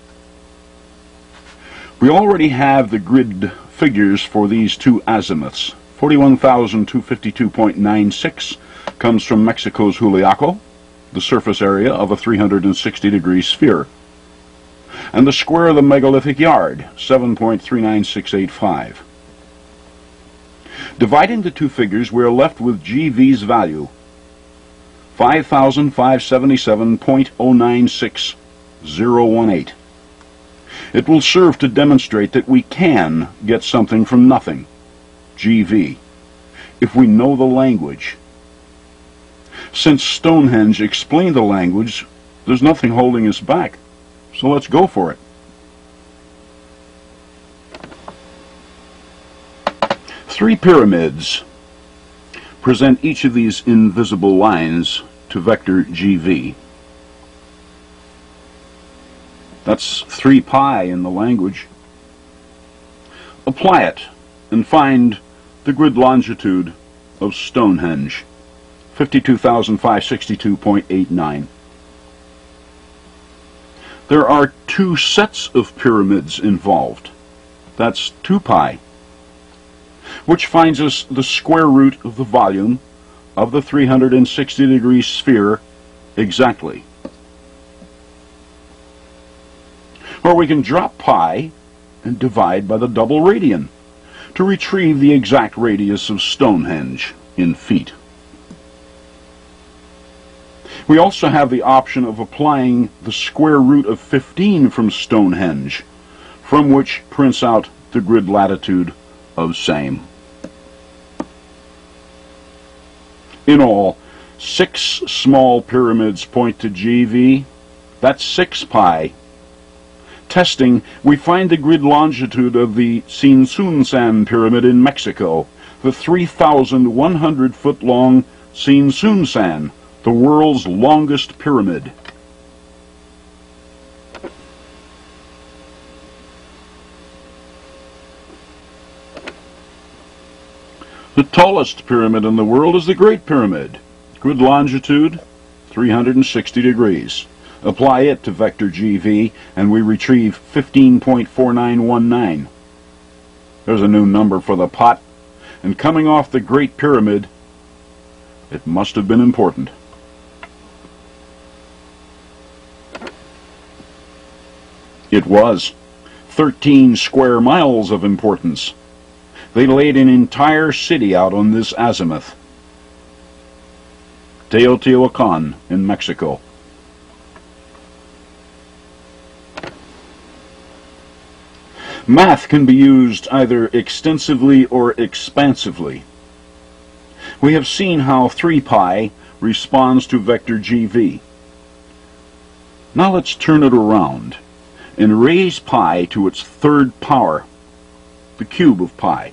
A: We already have the grid figures for these two azimuths. 41,252.96 comes from Mexico's Juliaco, the surface area of a 360-degree sphere, and the square of the megalithic yard, 7.39685. Dividing the two figures, we are left with GV's value, 5,577.096018. It will serve to demonstrate that we can get something from nothing, GV, if we know the language. Since Stonehenge explained the language, there's nothing holding us back. So let's go for it. Three pyramids present each of these invisible lines to vector GV. That's 3 pi in the language. Apply it and find the grid longitude of Stonehenge, 52,562.89. There are two sets of pyramids involved. That's 2 pi, which finds us the square root of the volume of the 360-degree sphere exactly. Or we can drop pi and divide by the double radian to retrieve the exact radius of Stonehenge in feet. We also have the option of applying the square root of 15 from Stonehenge, from which prints out the grid latitude of same. In all, 6 small pyramids point to GV. That's 6 pi. Testing, we find the grid longitude of the Tzintzuntzan pyramid in Mexico, the 3,100-foot-long Tzintzuntzan, the world's longest pyramid. The tallest pyramid in the world is the Great Pyramid. Grid longitude, 360 degrees. Apply it to vector GV, and we retrieve 15.4919. There's a new number for the pot, and coming off the Great Pyramid, it must have been important. It was 13 square miles of importance. They laid an entire city out on this azimuth. Teotihuacan in Mexico. Math can be used either extensively or expansively. We have seen how 3 pi responds to vector GV. Now let's turn it around and raise pi to its 3rd power, the cube of pi.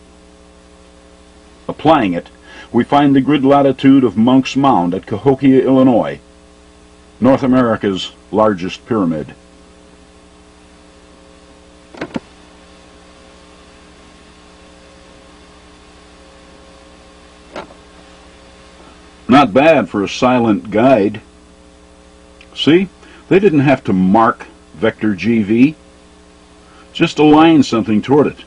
A: Applying it, we find the grid latitude of Munck's Mound at Cahokia, Illinois, North America's largest pyramid. Not bad for a silent guide. See, they didn't have to mark vector GV, just align something toward it.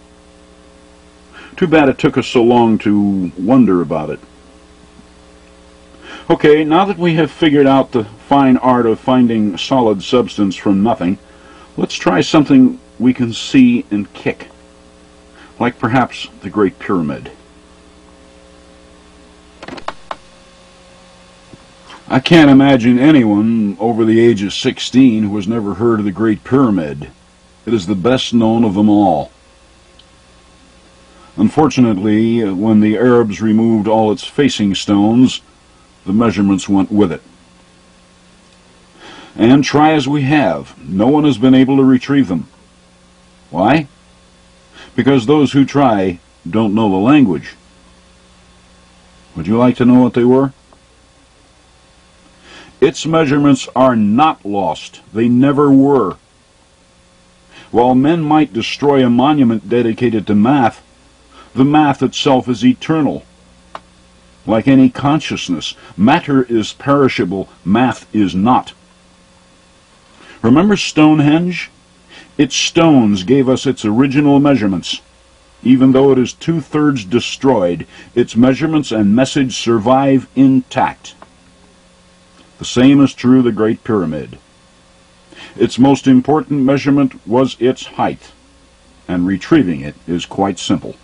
A: Too bad it took us so long to wonder about it. Okay, now that we have figured out the fine art of finding solid substance from nothing, let's try something we can see and kick, like perhaps the Great Pyramid. I can't imagine anyone over the age of 16 who has never heard of the Great Pyramid. It is the best known of them all. Unfortunately, when the Arabs removed all its facing stones, the measurements went with it. And try as we have, no one has been able to retrieve them. Why? Because those who try don't know the language. Would you like to know what they were? Its measurements are not lost. They never were. While men might destroy a monument dedicated to math, the math itself is eternal. Like any consciousness, matter is perishable, math is not. Remember Stonehenge? Its stones gave us its original measurements. Even though it is 2/3 destroyed, its measurements and message survive intact. The same is true of the Great Pyramid. Its most important measurement was its height, and retrieving it is quite simple.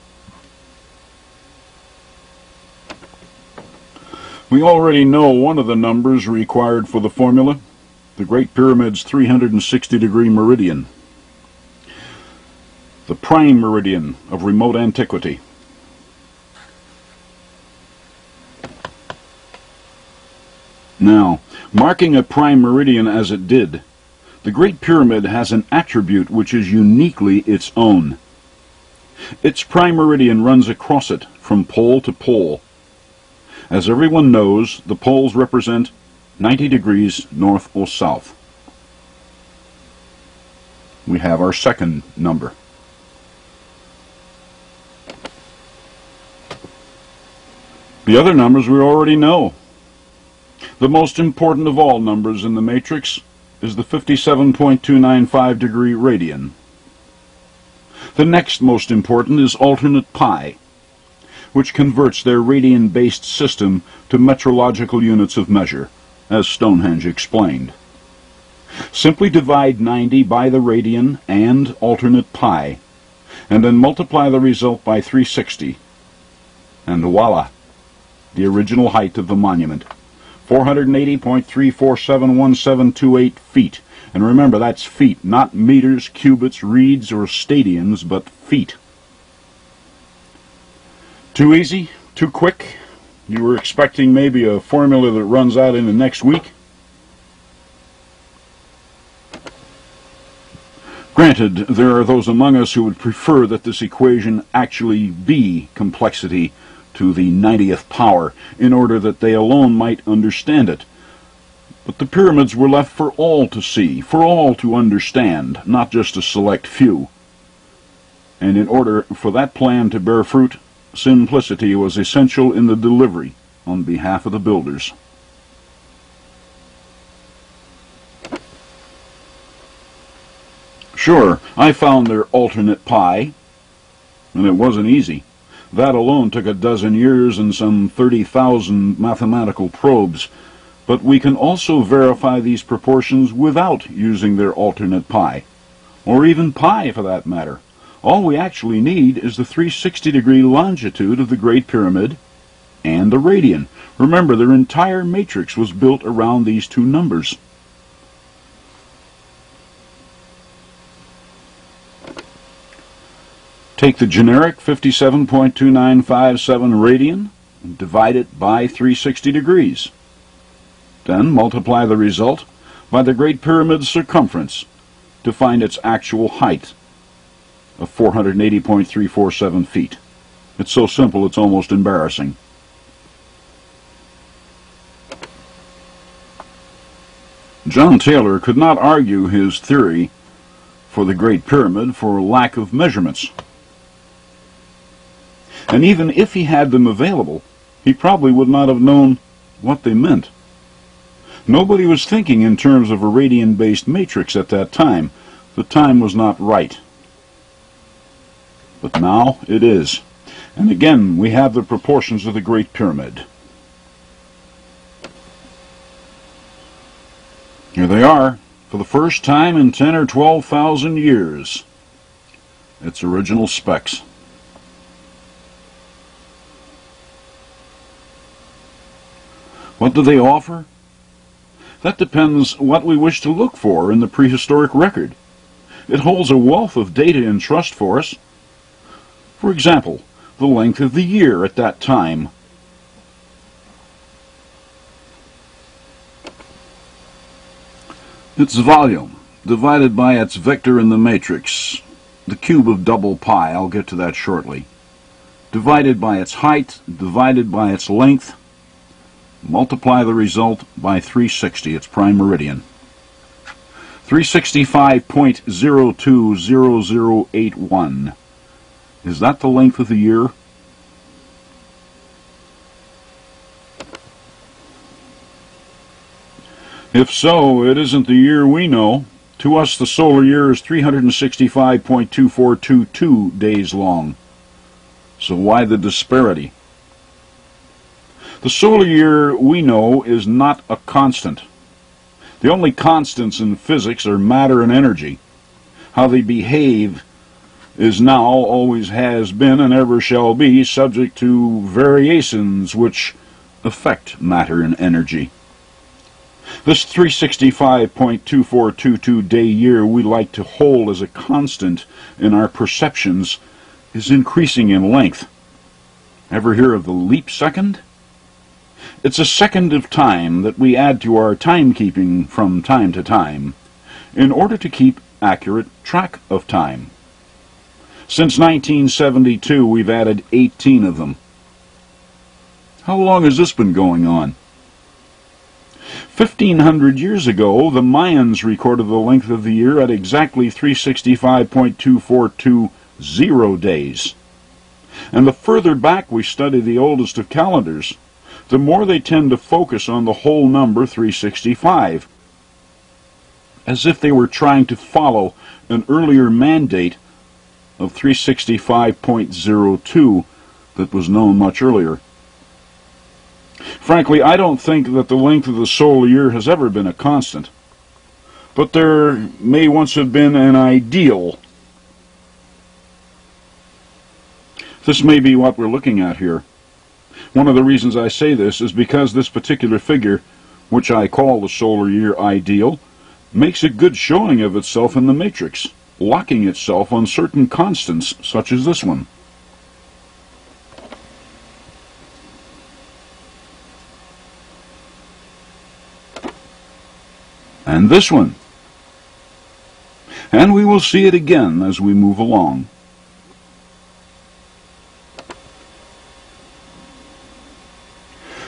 A: We already know one of the numbers required for the formula, the Great Pyramid's 360-degree meridian, the prime meridian of remote antiquity. Now, marking a prime meridian as it did, the Great Pyramid has an attribute which is uniquely its own. Its prime meridian runs across it from pole to pole. As everyone knows, the poles represent 90 degrees north or south. We have our second number. The other numbers we already know. The most important of all numbers in the matrix is the 57.295 degree radian. The next most important is alternate pi, which converts their radian-based system to metrological units of measure, as Stonehenge explained. Simply divide 90 by the radian and alternate pi, and then multiply the result by 360, and voila, the original height of the monument, 480.3471728 feet. And remember, that's feet, not meters, cubits, reeds, or stadians, but feet. Too easy? Too quick? You were expecting maybe a formula that runs out in the next week? Granted, there are those among us who would prefer that this equation actually be complexity to the 90th power, in order that they alone might understand it. But the pyramids were left for all to see, for all to understand, not just a select few. And in order for that plan to bear fruit, simplicity was essential in the delivery on behalf of the builders. Sure, I found their alternate pi, and it wasn't easy. That alone took a dozen years and some 30,000 mathematical probes, but we can also verify these proportions without using their alternate pi, or even pi for that matter. All we actually need is the 360-degree longitude of the Great Pyramid and the radian. Remember, their entire matrix was built around these two numbers. Take the generic 57.2957 radian and divide it by 360 degrees. Then multiply the result by the Great Pyramid's circumference to find its actual height of 480.347 feet. It's so simple it's almost embarrassing. John Taylor could not argue his theory for the Great Pyramid for lack of measurements. And even if he had them available, he probably would not have known what they meant. Nobody was thinking in terms of a radian-based matrix at that time. The time was not right. But now it is. And again, we have the proportions of the Great Pyramid. Here they are, for the first time in 10 or 12,000 years. Its original specs. What do they offer? That depends what we wish to look for in the prehistoric record. It holds a wealth of data in trust for us. For example, the length of the year at that time. Its volume, divided by its vector in the matrix, the cube of double pi, I'll get to that shortly, divided by its height, divided by its length, multiply the result by 360, its prime meridian. 365.020081. Is that the length of the year? If so, it isn't the year we know. To us, the solar year is 365.2422 days long. So why the disparity? The solar year we know is not a constant. The only constants in physics are matter and energy. How they behave is now, always has been, and ever shall be subject to variations which affect matter and energy. This 365.2422 day year we like to hold as a constant in our perceptions is increasing in length. Ever hear of the leap second? It's a second of time that we add to our timekeeping from time to time in order to keep accurate track of time. Since 1972, we've added 18 of them. How long has this been going on? 1,500 years ago, the Mayans recorded the length of the year at exactly 365.2420 days. And the further back we study the oldest of calendars, the more they tend to focus on the whole number 365, as if they were trying to follow an earlier mandate of 365.02 that was known much earlier. Frankly, I don't think that the length of the solar year has ever been a constant, but there may once have been an ideal. This may be what we're looking at here. One of the reasons I say this is because this particular figure, which I call the solar year ideal, makes a good showing of itself in the matrix, locking itself on certain constants such as this one. And this one. And we will see it again as we move along.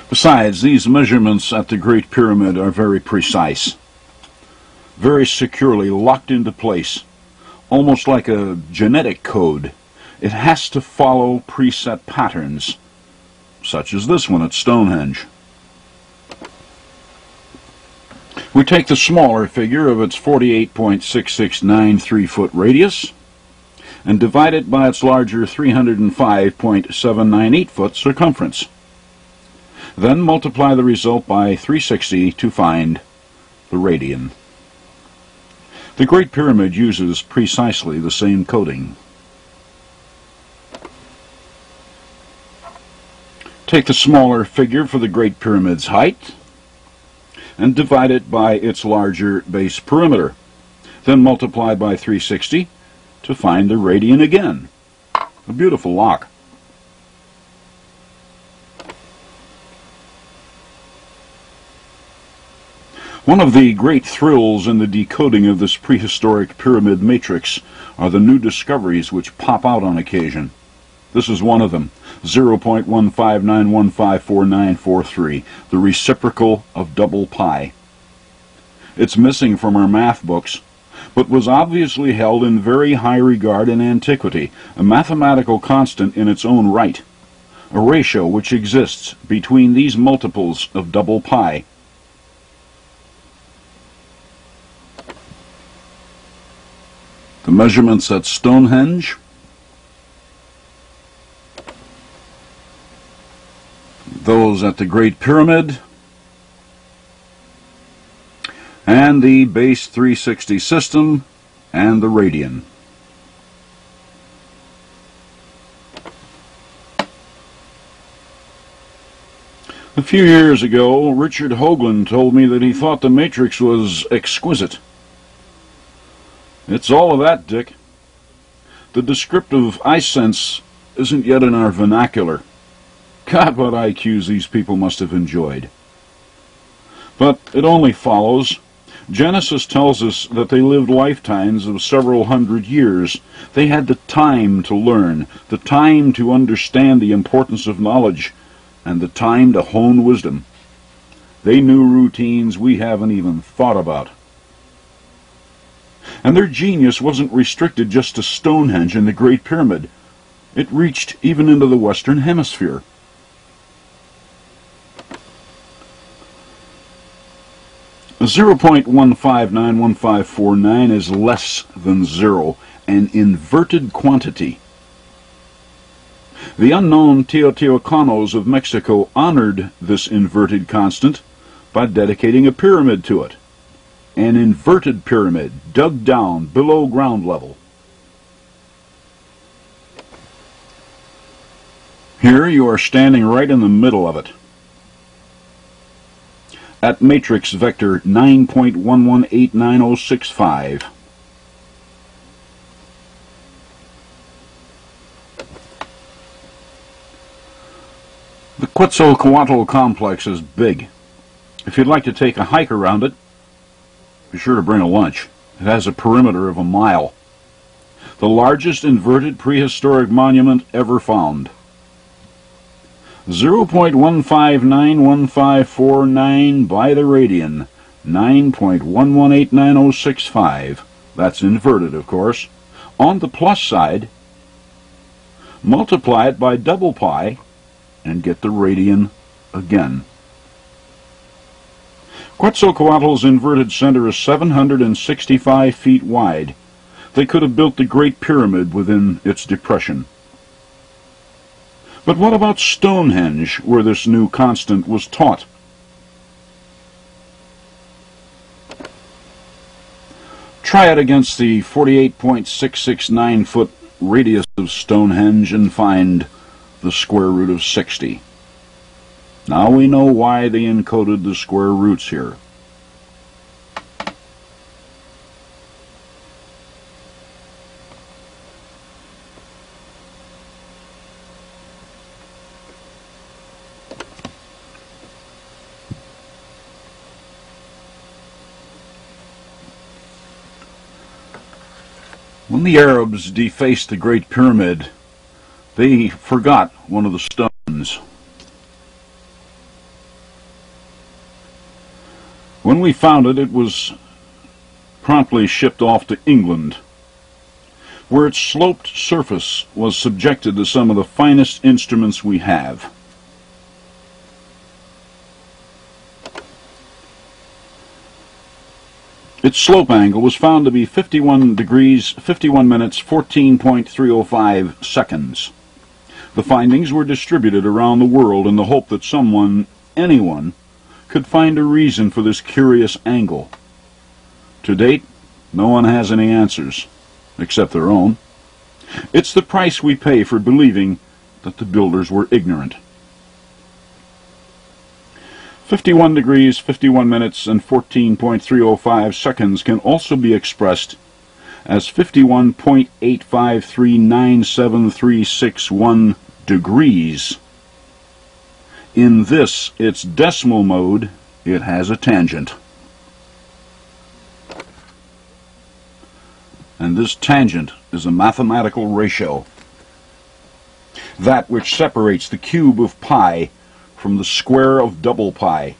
A: Besides, these measurements at the Great Pyramid are very precise, very securely locked into place, almost like a genetic code. It has to follow preset patterns, such as this one at Stonehenge. We take the smaller figure of its 48.6693 foot radius and divide it by its larger 305.798 foot circumference. Then multiply the result by 360 to find the radian. The Great Pyramid uses precisely the same coding. Take the smaller figure for the Great Pyramid's height and divide it by its larger base perimeter. Then multiply by 360 to find the radian again. A beautiful lock. One of the great thrills in the decoding of this prehistoric pyramid matrix are the new discoveries which pop out on occasion. This is one of them, 0.159154943, the reciprocal of double pi. It's missing from our math books, but was obviously held in very high regard in antiquity, a mathematical constant in its own right, a ratio which exists between these multiples of double pi. The measurements at Stonehenge, those at the Great Pyramid, and the base 360 system and the radian. A few years ago, Richard Hoagland told me that he thought the matrix was exquisite. It's all of that, Dick. The descriptive I sense isn't yet in our vernacular. God, what IQs these people must have enjoyed. But it only follows. Genesis tells us that they lived lifetimes of several hundred years. They had the time to learn, the time to understand the importance of knowledge, and the time to hone wisdom. They knew routines we haven't even thought about. And their genius wasn't restricted just to Stonehenge and the Great Pyramid. It reached even into the Western Hemisphere. A 0.1591549 is less than zero, an inverted quantity. The unknown Teotihuacanos of Mexico honored this inverted constant by dedicating a pyramid to it. An inverted pyramid dug down below ground level. Here you are standing right in the middle of it. At matrix vector 9.118965. The Quetzalcoatl complex is big. If you'd like to take a hike around it, be sure to bring a lunch. It has a perimeter of 1 mile. The largest inverted prehistoric monument ever found. 0.1591549 by the radian, 9.118965. That's inverted, of course. On the plus side, multiply it by double pi and get the radian again. Quetzalcoatl's inverted center is 765 feet wide. They could have built the Great Pyramid within its depression. But what about Stonehenge, where this new constant was taught? Try it against the 48.669 foot radius of Stonehenge and find the square root of 60. Now we know why they encoded the square roots here. When the Arabs defaced the Great Pyramid, they forgot one of the stones. When we found it, it was promptly shipped off to England. where its sloped surface was subjected to some of the finest instruments we have. Its slope angle was found to be 51 degrees, 51 minutes, 14.305 seconds. The findings were distributed around the world in the hope that someone, anyone, could find a reason for this curious angle. To date, no one has any answers, except their own. It's the price we pay for believing that the builders were ignorant. 51 degrees, 51 minutes, and 14.305 seconds can also be expressed as 51.8539731 degrees. In this, its decimal mode, it has a tangent. And this tangent is a mathematical ratio, that which separates the cube of pi from the square of double pi.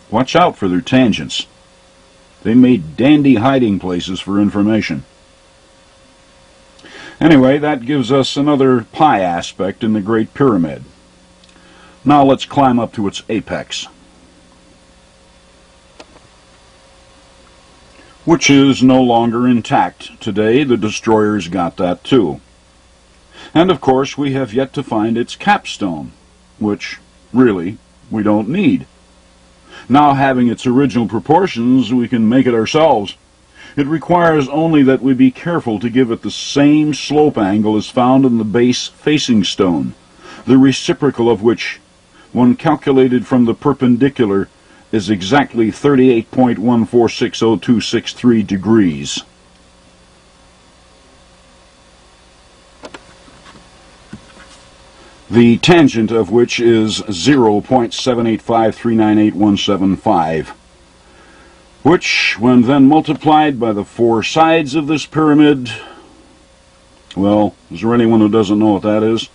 A: Watch out for their tangents. They made dandy hiding places for information. Anyway, that gives us another pi aspect in the Great Pyramid. Now let's climb up to its apex, which is no longer intact today. The destroyers got that too. And of course we have yet to find its capstone, which really we don't need. Now, having its original proportions, we can make it ourselves. It requires only that we be careful to give it the same slope angle as found in the base facing stone, the reciprocal of which, when calculated from the perpendicular, is exactly 38.146063 degrees. The tangent of which is 0.785398175, which, when then multiplied by the four sides of this pyramid, well, is there anyone who doesn't know what that is?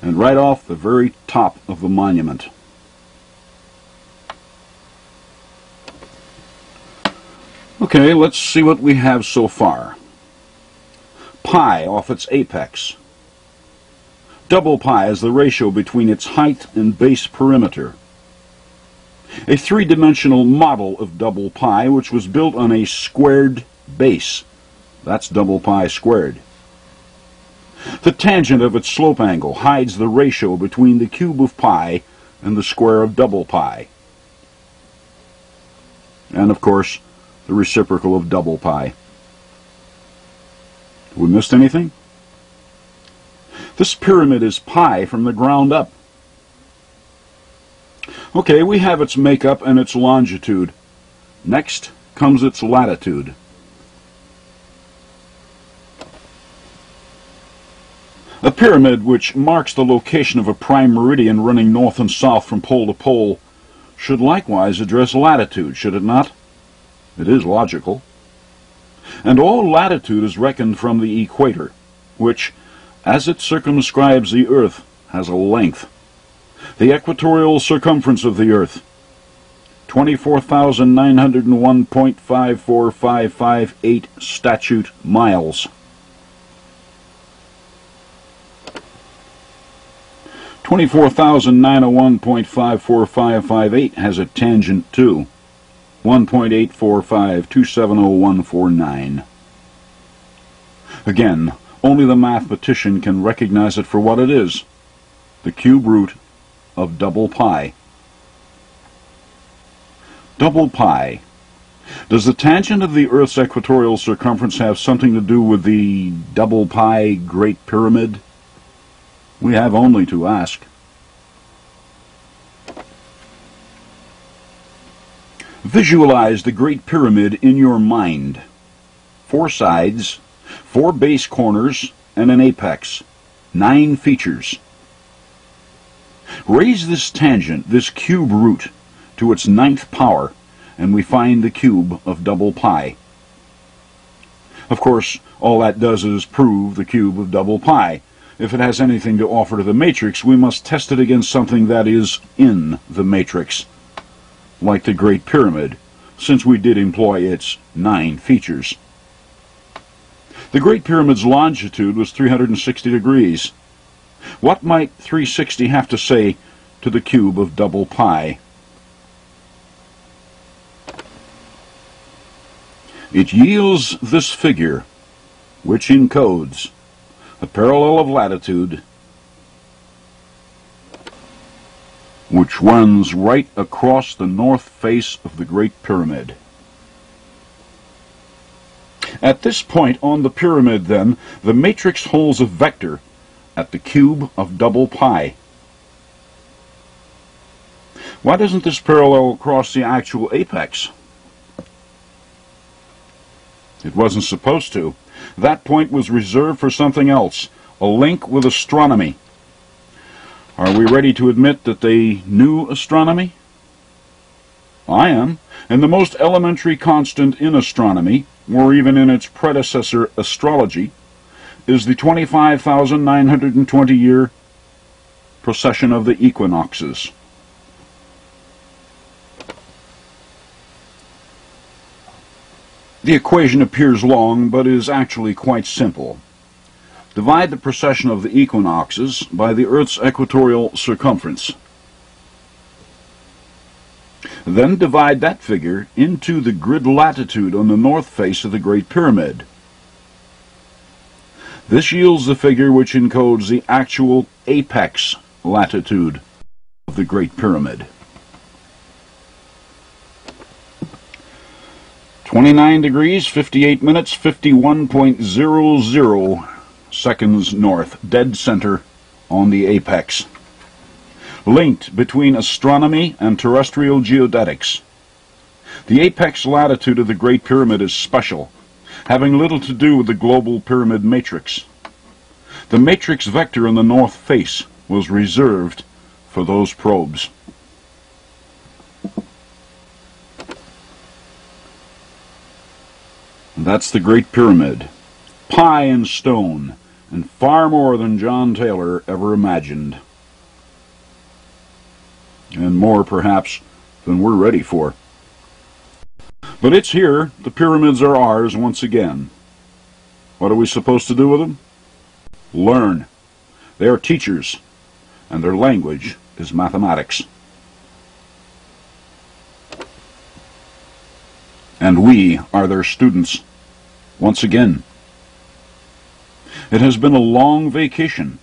A: And right off the very top of the monument. Okay, let's see what we have so far. Pi off its apex. Double pi is the ratio between its height and base perimeter. A three-dimensional model of double pi which was built on a squared base. That's double pi squared. The tangent of its slope angle hides the ratio between the cube of pi and the square of double pi. And of course, the reciprocal of double pi. Have we missed anything? This pyramid is pi from the ground up. Okay, we have its makeup and its longitude. Next comes its latitude. A pyramid which marks the location of a prime meridian running north and south from pole to pole should likewise address latitude, should it not? It is logical. And all latitude is reckoned from the equator, which, as it circumscribes the Earth, has a length. The equatorial circumference of the Earth, 24,901.54558 statute miles. 24,901.54558 has a tangent too, 1.845270149. Again, only the mathematician can recognize it for what it is, the cube root of double pi. Double pi. Does the tangent of the Earth's equatorial circumference have something to do with the double pi Great Pyramid? We have only to ask. Visualize the Great Pyramid in your mind. 4 sides, 4 base corners, and an apex. 9 features. Raise this tangent, this cube root, to its 9th power, and we find the cube of double pi. Of course, all that does is prove the cube of double pi. If it has anything to offer to the matrix, we must test it against something that is in the matrix, like the Great Pyramid, since we did employ its 9 features. The Great Pyramid's longitude was 360 degrees. What might 360 have to say to the cube of double pi? It yields this figure, which encodes the parallel of latitude, which runs right across the north face of the Great Pyramid. At this point on the pyramid, then, the matrix holds a vector at the cube of double pi. Why doesn't this parallel cross the actual apex? It wasn't supposed to. That point was reserved for something else, a link with astronomy. Are we ready to admit that they knew astronomy? I am, and the most elementary constant in astronomy, or even in its predecessor astrology, is the 25,920-year procession of the equinoxes. The equation appears long, but is actually quite simple. Divide the precession of the equinoxes by the Earth's equatorial circumference. Then divide that figure into the grid latitude on the north face of the Great Pyramid. This yields the figure which encodes the actual apex latitude of the Great Pyramid. 29 degrees, 58 minutes, 51.00 seconds north, dead center on the apex. Linked between astronomy and terrestrial geodetics. The apex latitude of the Great Pyramid is special, having little to do with the global pyramid matrix. The matrix vector in the north face was reserved for those probes. That's the Great Pyramid. Pi in stone, and far more than John Taylor ever imagined. And more, perhaps, than we're ready for. But it's here. The pyramids are ours once again. What are we supposed to do with them? Learn. They are teachers, and their language is mathematics. And we are their students. Once again. It has been a long vacation,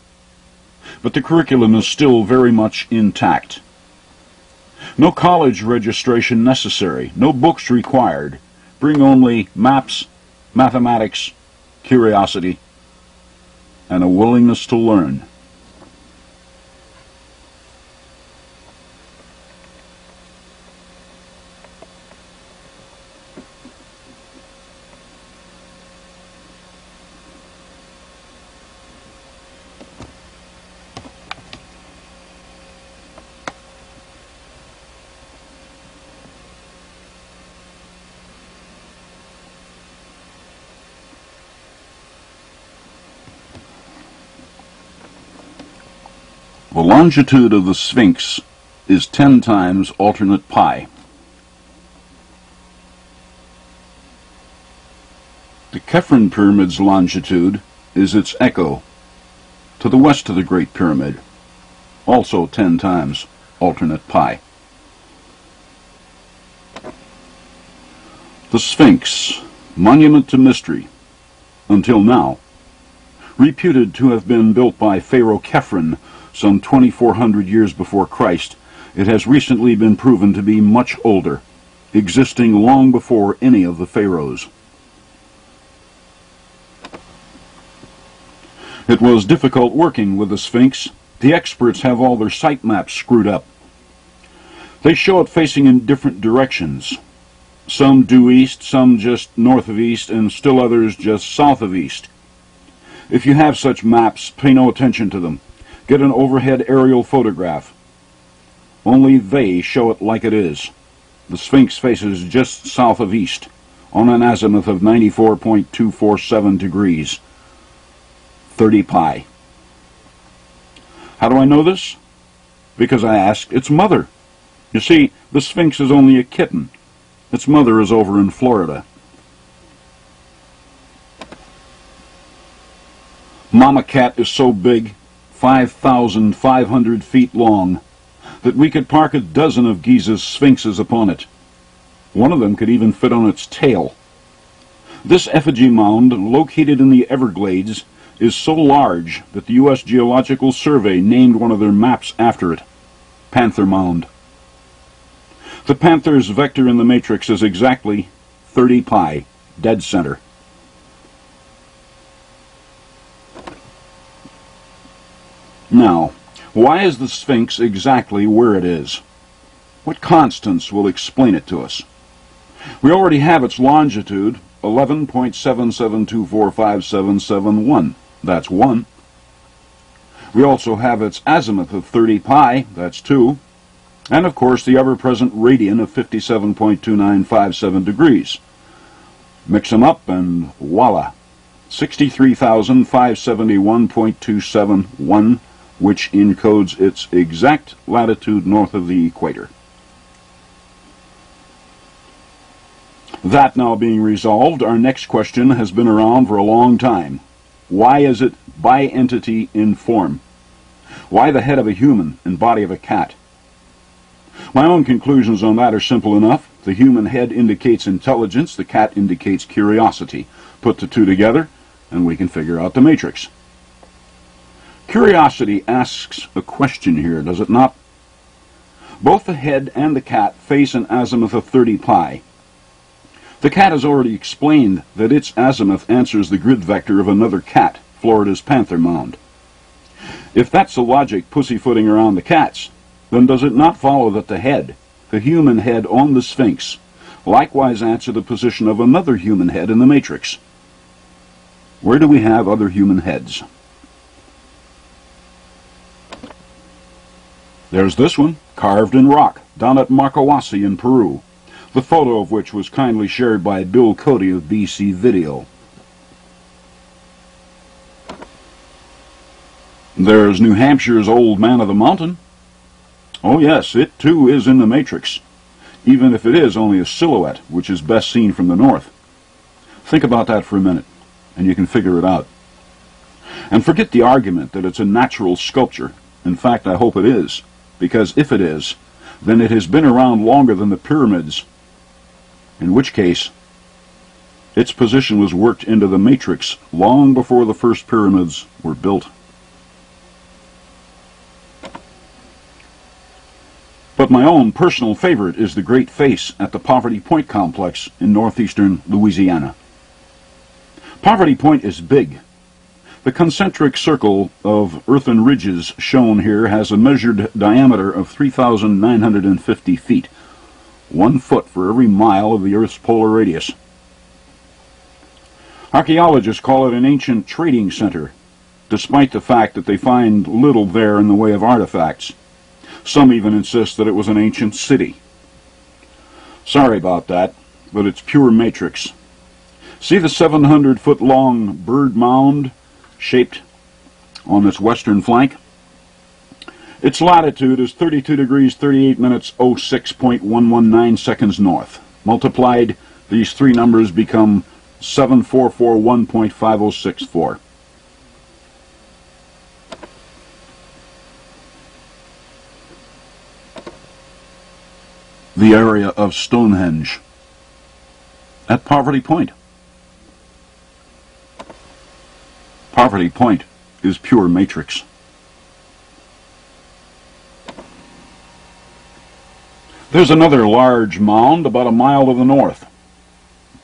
A: but the curriculum is still very much intact. No college registration necessary, no books required. Bring only maps, mathematics, curiosity, and a willingness to learn. The longitude of the Sphinx is 10 times alternate pi. The Khafre Pyramid's longitude is its echo, to the west of the Great Pyramid, also 10 times alternate pi. The Sphinx, monument to mystery, until now, reputed to have been built by Pharaoh Khafre some 2,400 years before Christ, it has recently been proven to be much older, existing long before any of the pharaohs. It was difficult working with the Sphinx. The experts have all their site maps screwed up. They show it facing in different directions. Some due east, some just north of east, and still others just south of east. If you have such maps, pay no attention to them. Get an overhead aerial photograph. Only they show it like it is. The Sphinx faces just south of east, on an azimuth of 94.247 degrees, 30 pi. How do I know this? Because I asked its mother. You see, the Sphinx is only a kitten. Its mother is over in Florida. Mama Cat is so big, 5,500 feet long, that we could park a dozen of Giza's sphinxes upon it. One of them could even fit on its tail. This effigy mound, located in the Everglades, is so large that the U.S. Geological Survey named one of their maps after it, Panther Mound. The panther's vector in the matrix is exactly 30 pi, dead center. Now, why is the Sphinx exactly where it is? What constants will explain it to us? We already have its longitude, 11.77245771. That's 1. We also have its azimuth of 30 pi. That's 2. And of course the ever-present radian of 57.2957 degrees. Mix them up and voila, 63,571.271, which encodes its exact latitude north of the equator. That now being resolved, our next question has been around for a long time. Why is it bi-entity in form? Why the head of a human and body of a cat? My own conclusions on that are simple enough. The human head indicates intelligence, the cat indicates curiosity. Put the two together, and we can figure out the matrix. Curiosity asks a question here, does it not? Both the head and the cat face an azimuth of 30 pi. The cat has already explained that its azimuth answers the grid vector of another cat, Florida's Panther Mound. If that's the logic pussyfooting around the cats, then does it not follow that the head, the human head on the Sphinx, likewise answer the position of another human head in the matrix? Where do we have other human heads? There's this one, carved in rock, down at Marcahuasi in Peru, the photo of which was kindly shared by Bill Cody of BC Video. There's New Hampshire's Old Man of the Mountain. Oh yes, it too is in the matrix, even if it is only a silhouette, which is best seen from the north. Think about that for a minute, and you can figure it out. And forget the argument that it's a natural sculpture. In fact, I hope it is, because if it is, then it has been around longer than the pyramids, in which case its position was worked into the matrix long before the first pyramids were built. But my own personal favorite is the Great Face at the Poverty Point complex in northeastern Louisiana. Poverty Point is big. The concentric circle of earthen ridges shown here has a measured diameter of 3,950 feet, 1 foot for every mile of the Earth's polar radius. Archaeologists call it an ancient trading center, despite the fact that they find little there in the way of artifacts. Some even insist that it was an ancient city. Sorry about that, but it's pure matrix. See the 700-foot-long bird mound shaped on its western flank? Its latitude is 32 degrees 38 minutes 06.119 seconds north. Multiplied, these three numbers become 7441.5064. The area of Stonehenge at Poverty Point. Poverty Point is pure matrix. There's another large mound about a mile to the north.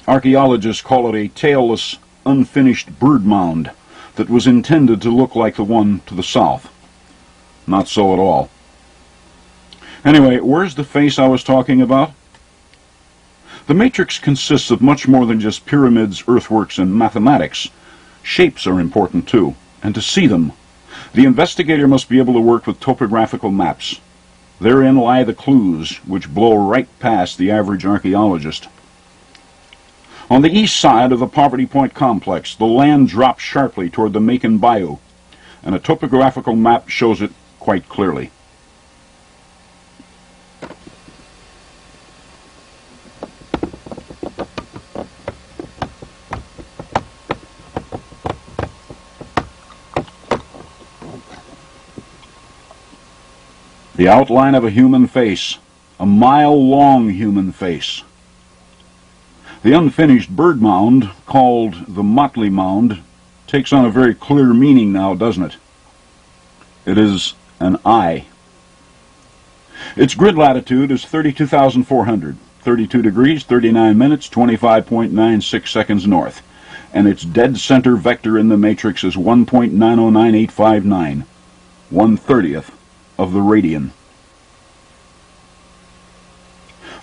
A: Archaeologists call it a tailless, unfinished bird mound that was intended to look like the one to the south. Not so at all. Anyway, where's the face I was talking about? The matrix consists of much more than just pyramids, earthworks, and mathematics. Shapes are important too, and to see them, the investigator must be able to work with topographical maps. Therein lie the clues which blow right past the average archaeologist. On the east side of the Poverty Point complex, the land drops sharply toward the Macon Bayou, and a topographical map shows it quite clearly. The outline of a human face, a mile-long human face. The unfinished bird mound, called the Motley Mound, takes on a very clear meaning now, doesn't it? It is an eye. Its grid latitude is 32,400, 32 degrees, 39 minutes, 25.96 seconds north, and its dead center vector in the matrix is 1.909859, 1/30th of the radian.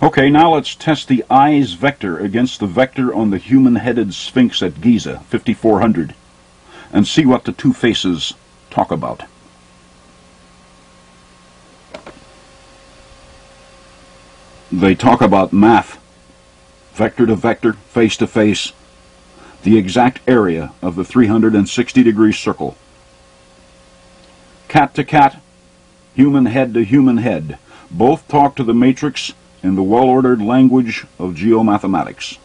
A: Okay, now let's test the eye's vector against the vector on the human-headed Sphinx at Giza, 5400, and see what the two faces talk about. They talk about math, vector to vector, face to face, the exact area of the 360-degree circle. Cat to cat, human head to human head, both talk to the matrix in the well-ordered language of geomathematics.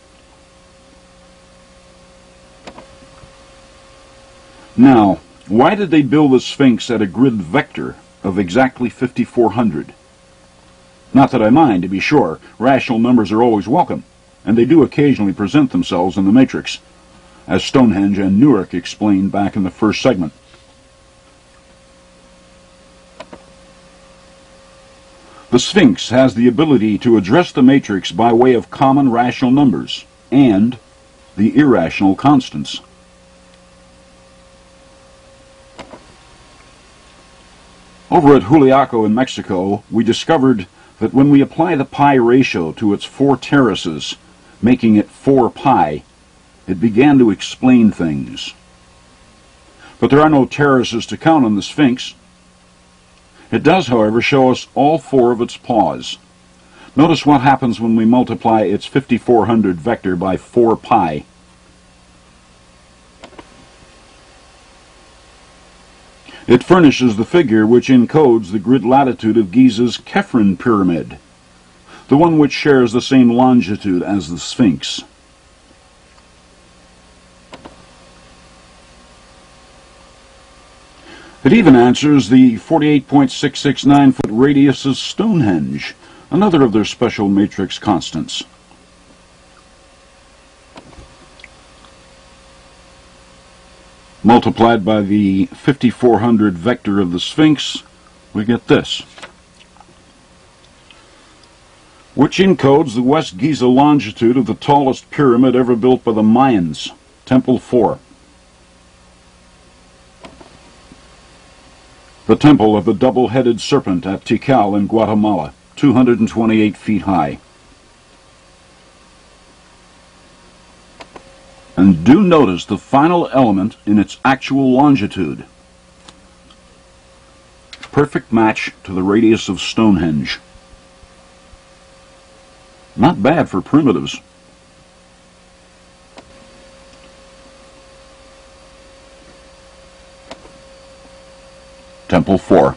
A: Now, why did they build the Sphinx at a grid vector of exactly 5400? Not that I mind, to be sure. Rational numbers are always welcome, and they do occasionally present themselves in the matrix, as Stonehenge and Newark explained back in the first segment. The Sphinx has the ability to address the matrix by way of common rational numbers and the irrational constants. Over at Juliaco in Mexico, we discovered that when we apply the pi ratio to its 4 terraces, making it 4 pi, it began to explain things. But there are no terraces to count on the Sphinx. It does, however, show us all 4 of its paws. Notice what happens when we multiply its 5400 vector by 4 pi. It furnishes the figure which encodes the grid latitude of Giza's Kephren pyramid, the one which shares the same longitude as the Sphinx. It even answers the 48.669-foot radius of Stonehenge, another of their special matrix constants. Multiplied by the 5400 vector of the Sphinx, we get this, which encodes the West Giza longitude of the tallest pyramid ever built by the Mayans, Temple 4. The temple of the double-headed serpent at Tikal in Guatemala, 228 feet high. And do notice the final element in its actual longitude. Perfect match to the radius of Stonehenge. Not bad for primitives. Temple 4.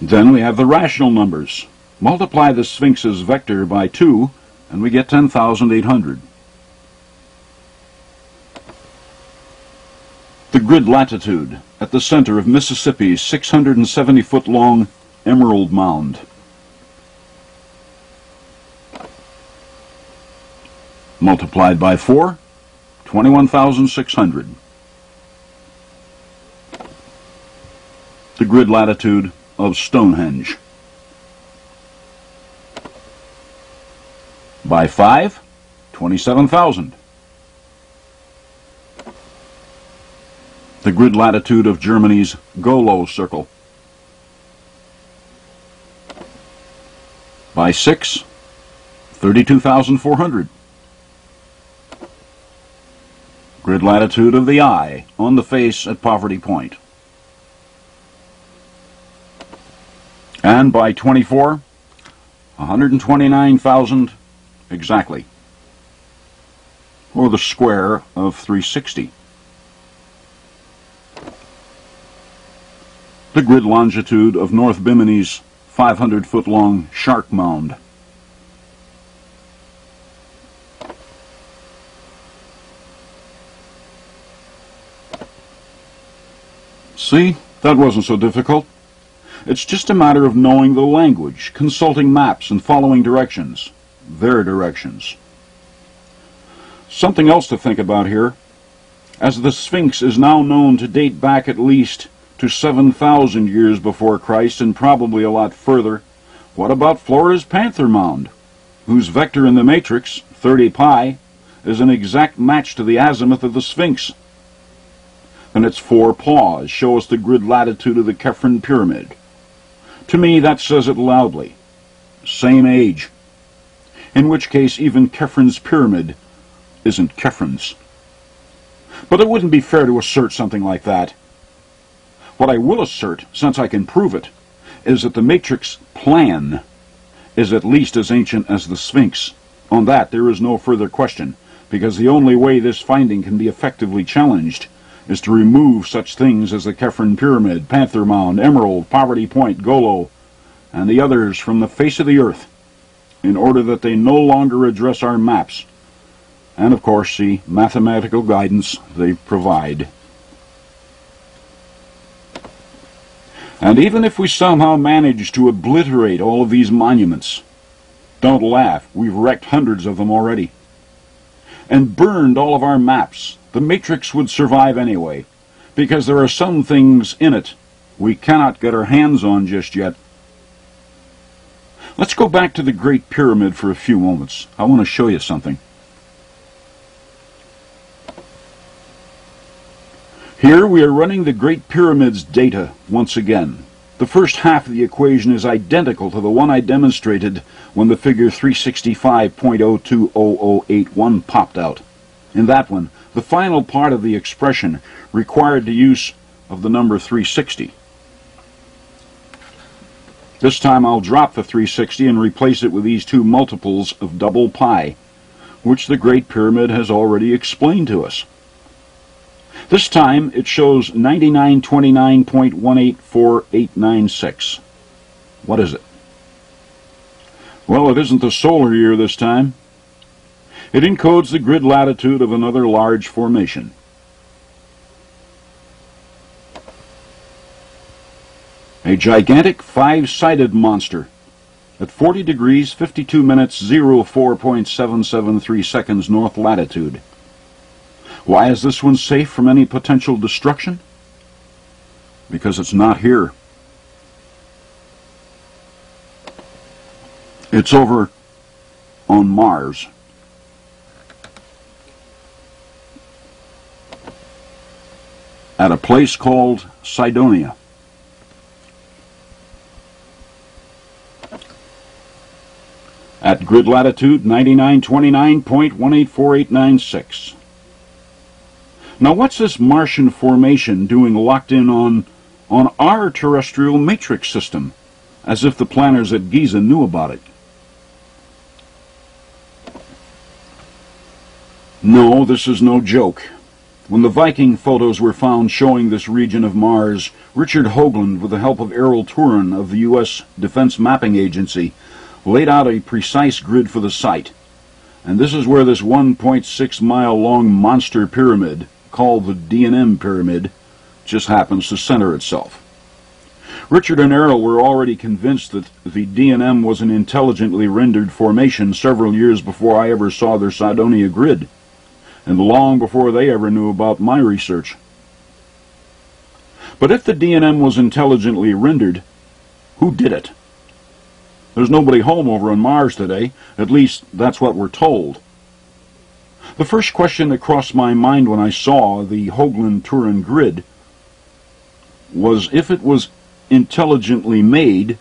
A: Then we have the rational numbers. Multiply the Sphinx's vector by 2, and we get 10,800. The grid latitude at the center of Mississippi's 670-foot-long Emerald Mound. Multiplied by 4, 21,600. The grid latitude of Stonehenge. By 5, 27,000. The grid latitude of Germany's Golo Circle. By 6, 32,400. Grid latitude of the eye on the face at Poverty Point. And by 24, 129,000 exactly, or the square of 360. The grid longitude of North Bimini's 500-foot-long Shark Mound. See, that wasn't so difficult. It's just a matter of knowing the language, consulting maps, and following directions. Their directions. Something else to think about here. As the Sphinx is now known to date back at least to 7,000 years before Christ, and probably a lot further, what about Florida's Panther Mound, whose vector in the matrix, 30 pi, is an exact match to the azimuth of the Sphinx? And its 4 paws show us the grid latitude of the Kephren Pyramid. To me, that says it loudly. Same age. In which case, even Kephren's pyramid isn't Kephren's. But it wouldn't be fair to assert something like that. What I will assert, since I can prove it, is that the matrix plan is at least as ancient as the Sphinx. On that, there is no further question, because the only way this finding can be effectively challenged is to remove such things as the Kephren Pyramid, Panther Mound, Emerald, Poverty Point, Golo, and the others from the face of the earth, in order that they no longer address our maps, and of course the mathematical guidance they provide. And even if we somehow manage to obliterate all of these monuments, don't laugh, we've wrecked hundreds of them already, and burned all of our maps, the matrix would survive anyway, because there are some things in it we cannot get our hands on just yet. Let's go back to the Great Pyramid for a few moments. I want to show you something. Here we are running the Great Pyramid's data once again. The first half of the equation is identical to the one I demonstrated when the figure 365.020081 popped out. In that one, the final part of the expression required the use of the number 360. This time I'll drop the 360 and replace it with these two multiples of double pi, which the Great Pyramid has already explained to us. This time it shows 9929.184896. What is it? Well, it isn't the solar year this time. It encodes the grid latitude of another large formation. A gigantic 5-sided monster at 40 degrees 52 minutes 04.773 seconds north latitude. Why is this one safe from any potential destruction? Because it's not here. It's over on Mars. At a place called Cydonia. At grid latitude 9929.184896. Now what's this Martian formation doing locked in on our terrestrial matrix system, as if the planners at Giza knew about it? No, this is no joke. When the Viking photos were found showing this region of Mars, Richard Hoagland, with the help of Errol Turin of the U.S. Defense Mapping Agency, laid out a precise grid for the site. And this is where this 1.6-mile-long monster pyramid, called the D&M Pyramid, just happens to center itself. Richard and Errol were already convinced that the D&M was an intelligently rendered formation several years before I ever saw their Cydonia grid, and long before they ever knew about my research. But if the D&M was intelligently rendered, who did it? There's nobody home over on Mars today, at least that's what we're told. The first question that crossed my mind when I saw the Hoagland-Turin grid was if it was intelligently made,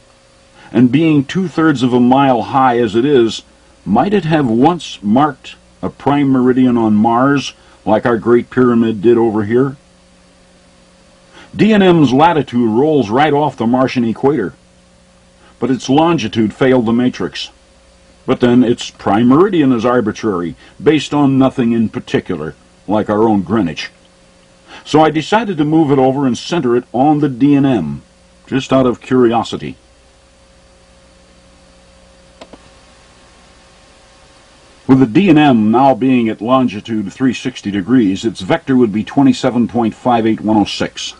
A: and being 2/3 of a mile high as it is, might it have once marked a prime meridian on Mars like our Great Pyramid did over here? D&M's latitude rolls right off the Martian equator, but its longitude failed the matrix. But then its prime meridian is arbitrary, based on nothing in particular, like our own Greenwich. So I decided to move it over and center it on the D&M, just out of curiosity. With the D&M now being at longitude 360 degrees, its vector would be 27.58106.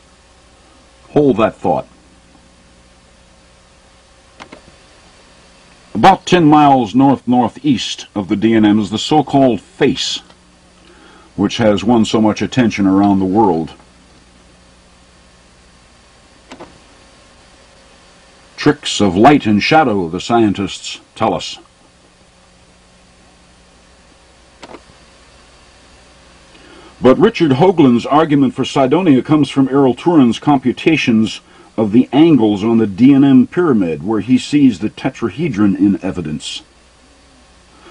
A: Hold that thought. About 10 miles north-northeast of the DNM is the so-called face, which has won so much attention around the world. Tricks of light and shadow, the scientists tell us. But Richard Hoagland's argument for Cydonia comes from Errol Turin's computations of the angles on the DNM pyramid, where he sees the tetrahedron in evidence.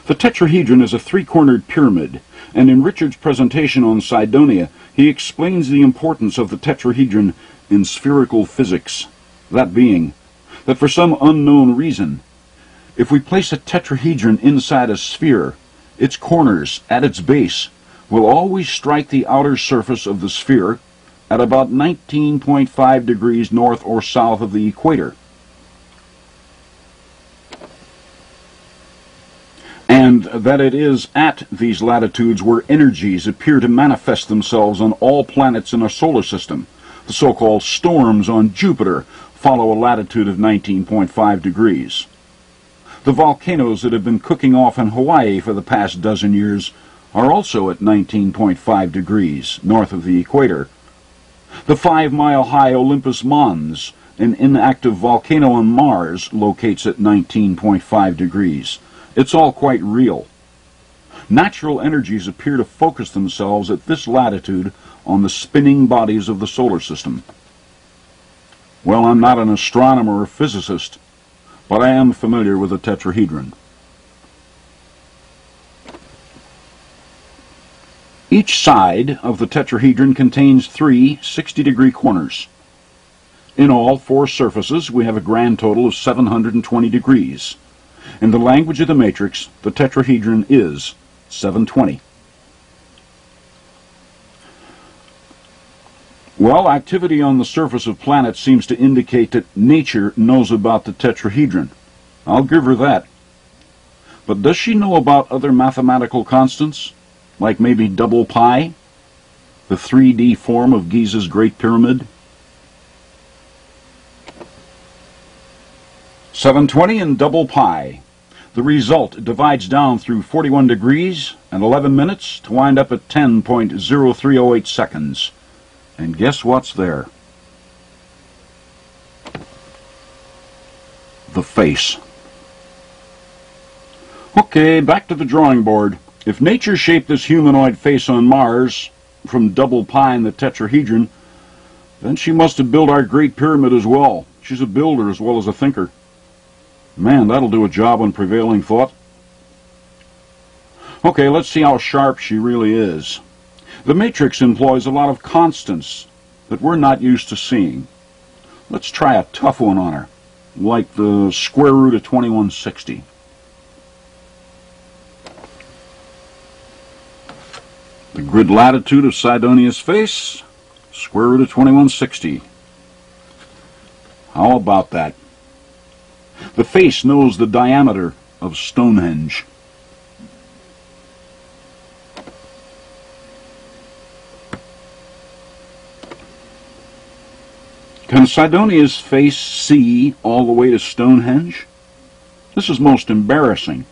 A: The tetrahedron is a three-cornered pyramid, and in Richard's presentation on Cydonia, he explains the importance of the tetrahedron in spherical physics, that being, that for some unknown reason, if we place a tetrahedron inside a sphere, its corners, at its base, will always strike the outer surface of the sphere at about 19.5 degrees north or south of the equator. And that it is at these latitudes where energies appear to manifest themselves on all planets in our solar system. The so-called storms on Jupiter follow a latitude of 19.5 degrees. The volcanoes that have been cooking off in Hawaii for the past dozen years are also at 19.5 degrees north of the equator. The 5-mile-high Olympus Mons, an inactive volcano on Mars, locates at 19.5 degrees. It's all quite real. Natural energies appear to focus themselves at this latitude on the spinning bodies of the solar system. Well, I'm not an astronomer or physicist, but I am familiar with the tetrahedron. Each side of the tetrahedron contains three 60-degree corners. In all four surfaces, we have a grand total of 720 degrees. In the language of the matrix, the tetrahedron is 720. Well, activity on the surface of planets seems to indicate that nature knows about the tetrahedron. I'll give her that. But does she know about other mathematical constants? Like maybe double pi, the 3D form of Giza's Great Pyramid? 720 and double pi. The result divides down through 41 degrees and 11 minutes to wind up at 10.0308 seconds. And guess what's there? The face. Okay, back to the drawing board. If nature shaped this humanoid face on Mars from double pi in the tetrahedron, then she must have built our Great Pyramid as well. She's a builder as well as a thinker. Man, that'll do a job on prevailing thought. Okay, let's see how sharp she really is. The matrix employs a lot of constants that we're not used to seeing. Let's try a tough one on her, like the square root of 2160. The grid latitude of Cydonia's face, square root of 2160. How about that? The face knows the diameter of Stonehenge. Can Cydonia's face see all the way to Stonehenge? This is most embarrassing.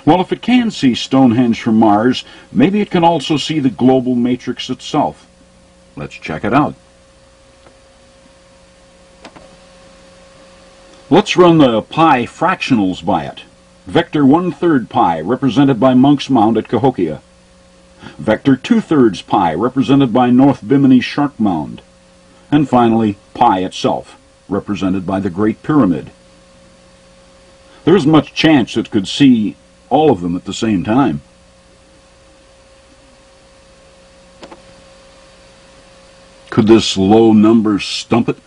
A: Well, if it can see Stonehenge from Mars, maybe it can also see the global matrix itself. Let's check it out. Let's run the pi fractionals by it. Vector 1/3 pi, represented by Munck's Mound at Cahokia. Vector 2/3 pi, represented by North Bimini Shark Mound. And finally, pi itself, represented by the Great Pyramid. There isn't much chance it could see all of them at the same time. Could this low number stump it?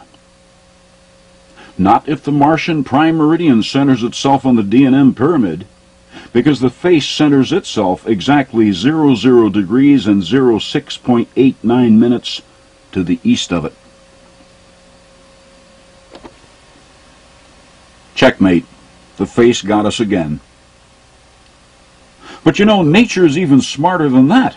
A: Not if the Martian prime meridian centers itself on the DNM pyramid, because the face centers itself exactly 00 degrees and 06.89 minutes to the east of it. Checkmate. The face got us again. But you know, nature is even smarter than that.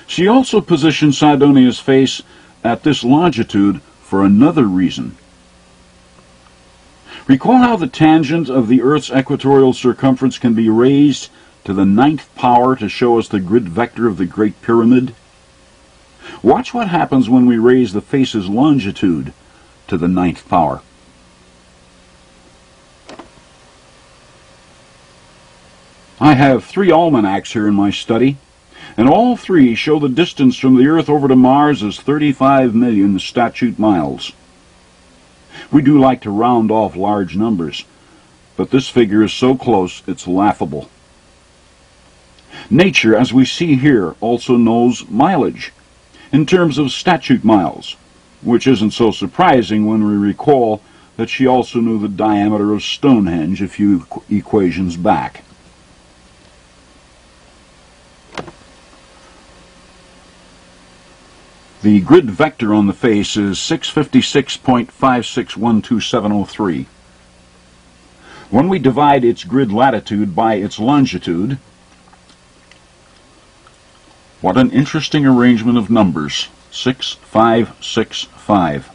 A: She also positioned Cydonia's face at this longitude for another reason. Recall how the tangent of the Earth's equatorial circumference can be raised to the 9th power to show us the grid vector of the Great Pyramid? Watch what happens when we raise the face's longitude to the 9th power. I have 3 almanacs here in my study, and all 3 show the distance from the Earth over to Mars as 35 million statute miles. We do like to round off large numbers, but this figure is so close it's laughable. Nature, as we see here, also knows mileage in terms of statute miles, which isn't so surprising when we recall that she also knew the diameter of Stonehenge a few equations back. The grid vector on the face is 656.5612703. When we divide its grid latitude by its longitude, what an interesting arrangement of numbers. 6565.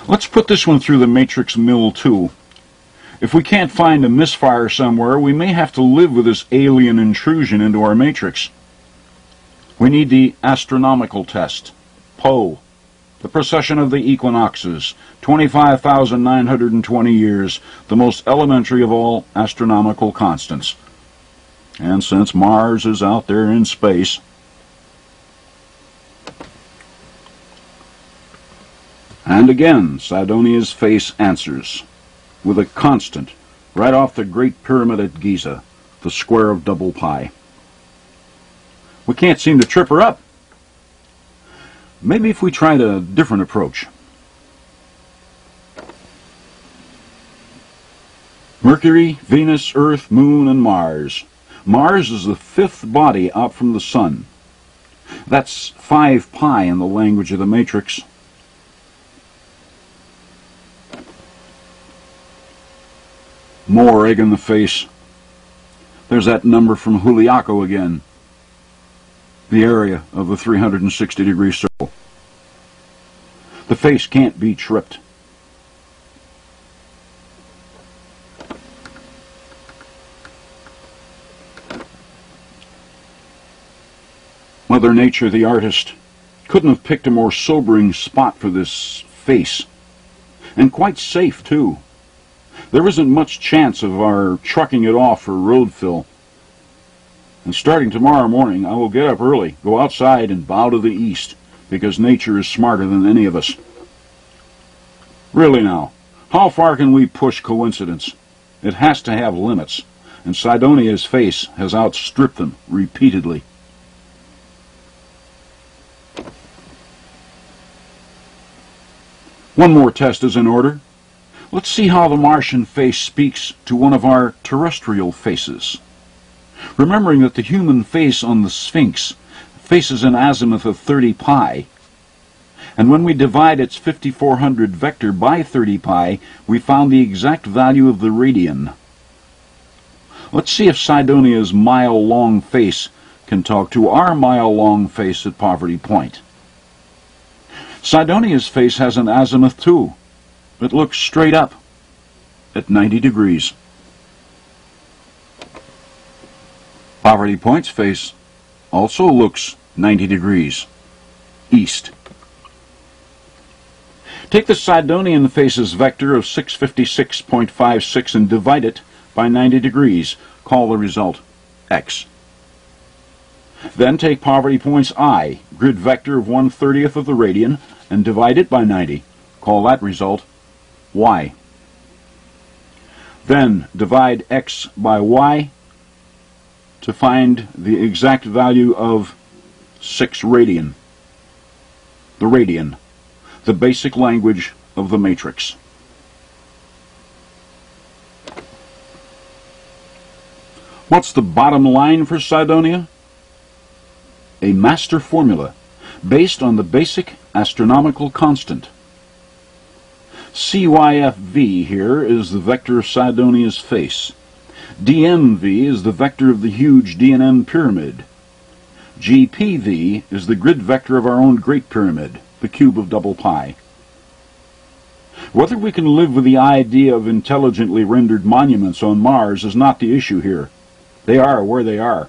A: Let's put this one through the matrix mill too. If we can't find a misfire somewhere, we may have to live with this alien intrusion into our matrix. We need the astronomical test, Po, the precession of the equinoxes, 25,920 years, the most elementary of all astronomical constants. And since Mars is out there in space, and again, Sidonia's face answers with a constant right off the Great Pyramid at Giza, the square of double pi. We can't seem to trip her up. Maybe if we tried a different approach. Mercury, Venus, Earth, Moon, and Mars. Mars is the 5th body out from the Sun. That's 5 pi in the language of the matrix. More egg in the face. There's that number from Juliaco again. The area of the 360-degree circle. The face can't be tripped. Mother Nature, the artist, couldn't have picked a more sobering spot for this face. And quite safe, too. There isn't much chance of our trucking it off for road fill. And starting tomorrow morning, I will get up early, go outside, and bow to the east, because nature is smarter than any of us. Really now, how far can we push coincidence? It has to have limits, and Sidonia's face has outstripped them repeatedly. One more test is in order. Let's see how the Martian face speaks to one of our terrestrial faces. Remembering that the human face on the Sphinx faces an azimuth of 30 pi, and when we divide its 5400 vector by 30 pi, we found the exact value of the radian. Let's see if Sidonia's mile-long face can talk to our mile-long face at Poverty Point. Sidonia's face has an azimuth too. It looks straight up at 90 degrees. Poverty Point's face also looks 90 degrees east. Take the Sidonian face's vector of 656.56 and divide it by 90 degrees. Call the result x. Then take Poverty Point's I, grid vector of 1/30th of the radian, and divide it by 90. Call that result y. Then divide x by y to find the exact value of 6 radian. The radian, the basic language of the matrix. What's the bottom line for Sidonia? A master formula based on the basic astronomical constant. CYFV here is the vector of Sidonia's face. DMV is the vector of the huge D&M pyramid. GPV is the grid vector of our own Great Pyramid, the cube of double pi. Whether we can live with the idea of intelligently rendered monuments on Mars is not the issue here. They are where they are,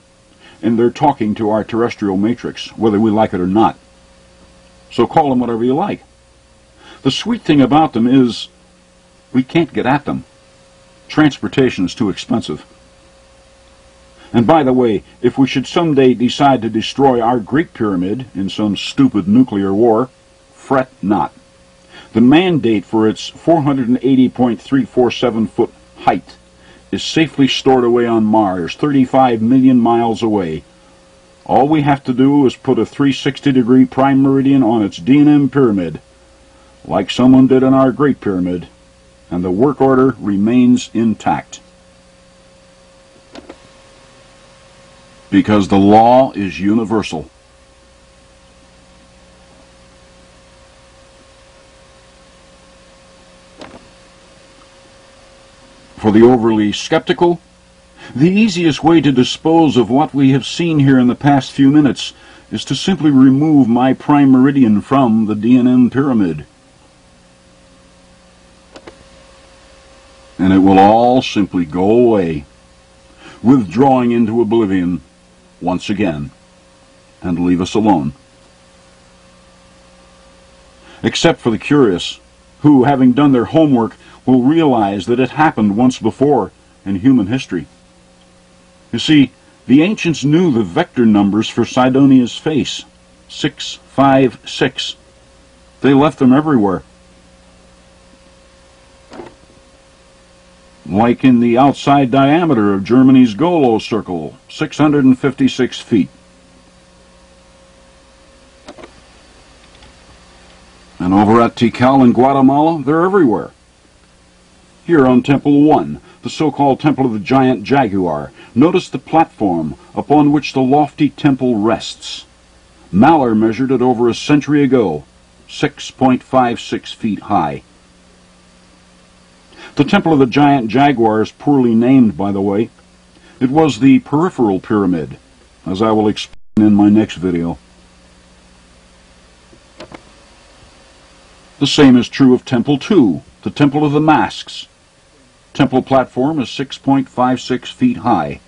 A: and they're talking to our terrestrial matrix, whether we like it or not. So call them whatever you like. The sweet thing about them is we can't get at them. Transportation is too expensive. And by the way, if we should someday decide to destroy our Great Pyramid in some stupid nuclear war, fret not. The mandate for its 480.347-foot height is safely stored away on Mars, 35 million miles away. All we have to do is put a 360-degree prime meridian on its D&M pyramid, like someone did in our Great Pyramid, and the work order remains intact. Because the law is universal. For the overly skeptical, the easiest way to dispose of what we have seen here in the past few minutes is to simply remove my prime meridian from the D&M pyramid. And it will all simply go away, withdrawing into oblivion once again, and leave us alone. Except for the curious, who, having done their homework, will realize that it happened once before in human history. You see, the ancients knew the vector numbers for Sidonia's face, 656. They left them everywhere. Like in the outside diameter of Germany's Golo circle, 656 feet. And over at Tikal in Guatemala, they're everywhere. Here on Temple 1, the so-called Temple of the Giant Jaguar, notice the platform upon which the lofty temple rests. Mallar measured it over a century ago, 6.56 feet high. The Temple of the Giant Jaguar is poorly named, by the way. It was the peripheral pyramid, as I will explain in my next video. The same is true of Temple 2, the Temple of the Masks. Temple platform is 6.56 feet high.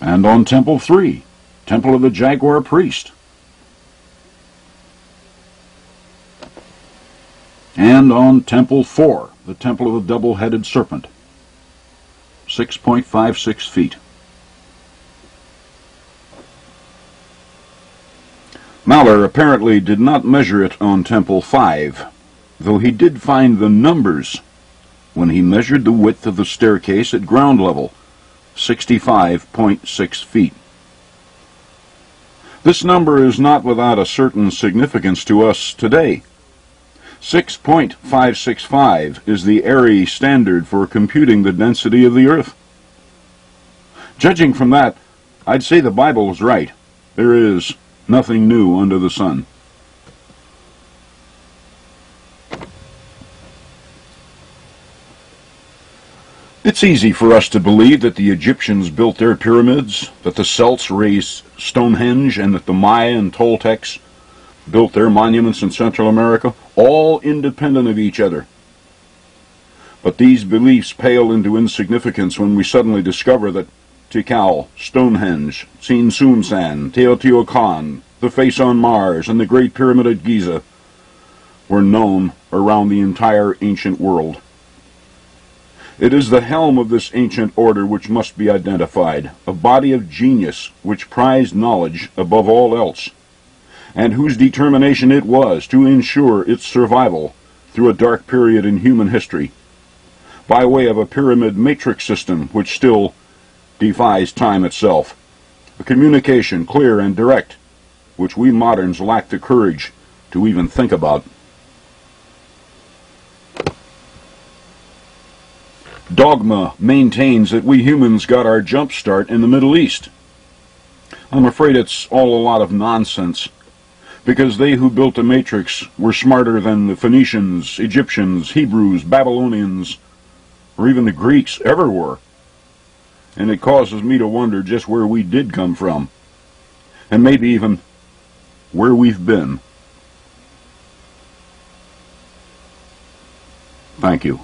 A: And on Temple 3, Temple of the Jaguar Priest. And on Temple 4, the Temple of the Double-Headed Serpent, 6.56 feet. Mallar apparently did not measure it on Temple 5, though he did find the numbers when he measured the width of the staircase at ground level, 65.6 feet. This number is not without a certain significance to us today. 6.565 is the ARRI standard for computing the density of the Earth. Judging from that, I'd say the Bible was right. There is nothing new under the sun. It's easy for us to believe that the Egyptians built their pyramids, that the Celts raised Stonehenge, and that the Maya and Toltecs built their monuments in Central America, all independent of each other. But these beliefs pale into insignificance when we suddenly discover that Tikal, Stonehenge, Tsinsunsan, Teotihuacan, the Face on Mars, and the Great Pyramid at Giza were known around the entire ancient world. It is the helm of this ancient order which must be identified, a body of genius which prized knowledge above all else, and whose determination it was to ensure its survival through a dark period in human history, by way of a pyramid matrix system which still defies time itself, a communication clear and direct, which we moderns lack the courage to even think about. Dogma maintains that we humans got our jump start in the Middle East. I'm afraid it's all a lot of nonsense, because they who built the Matrix were smarter than the Phoenicians, Egyptians, Hebrews, Babylonians, or even the Greeks ever were. And it causes me to wonder just where we did come from, and maybe even where we've been. Thank you.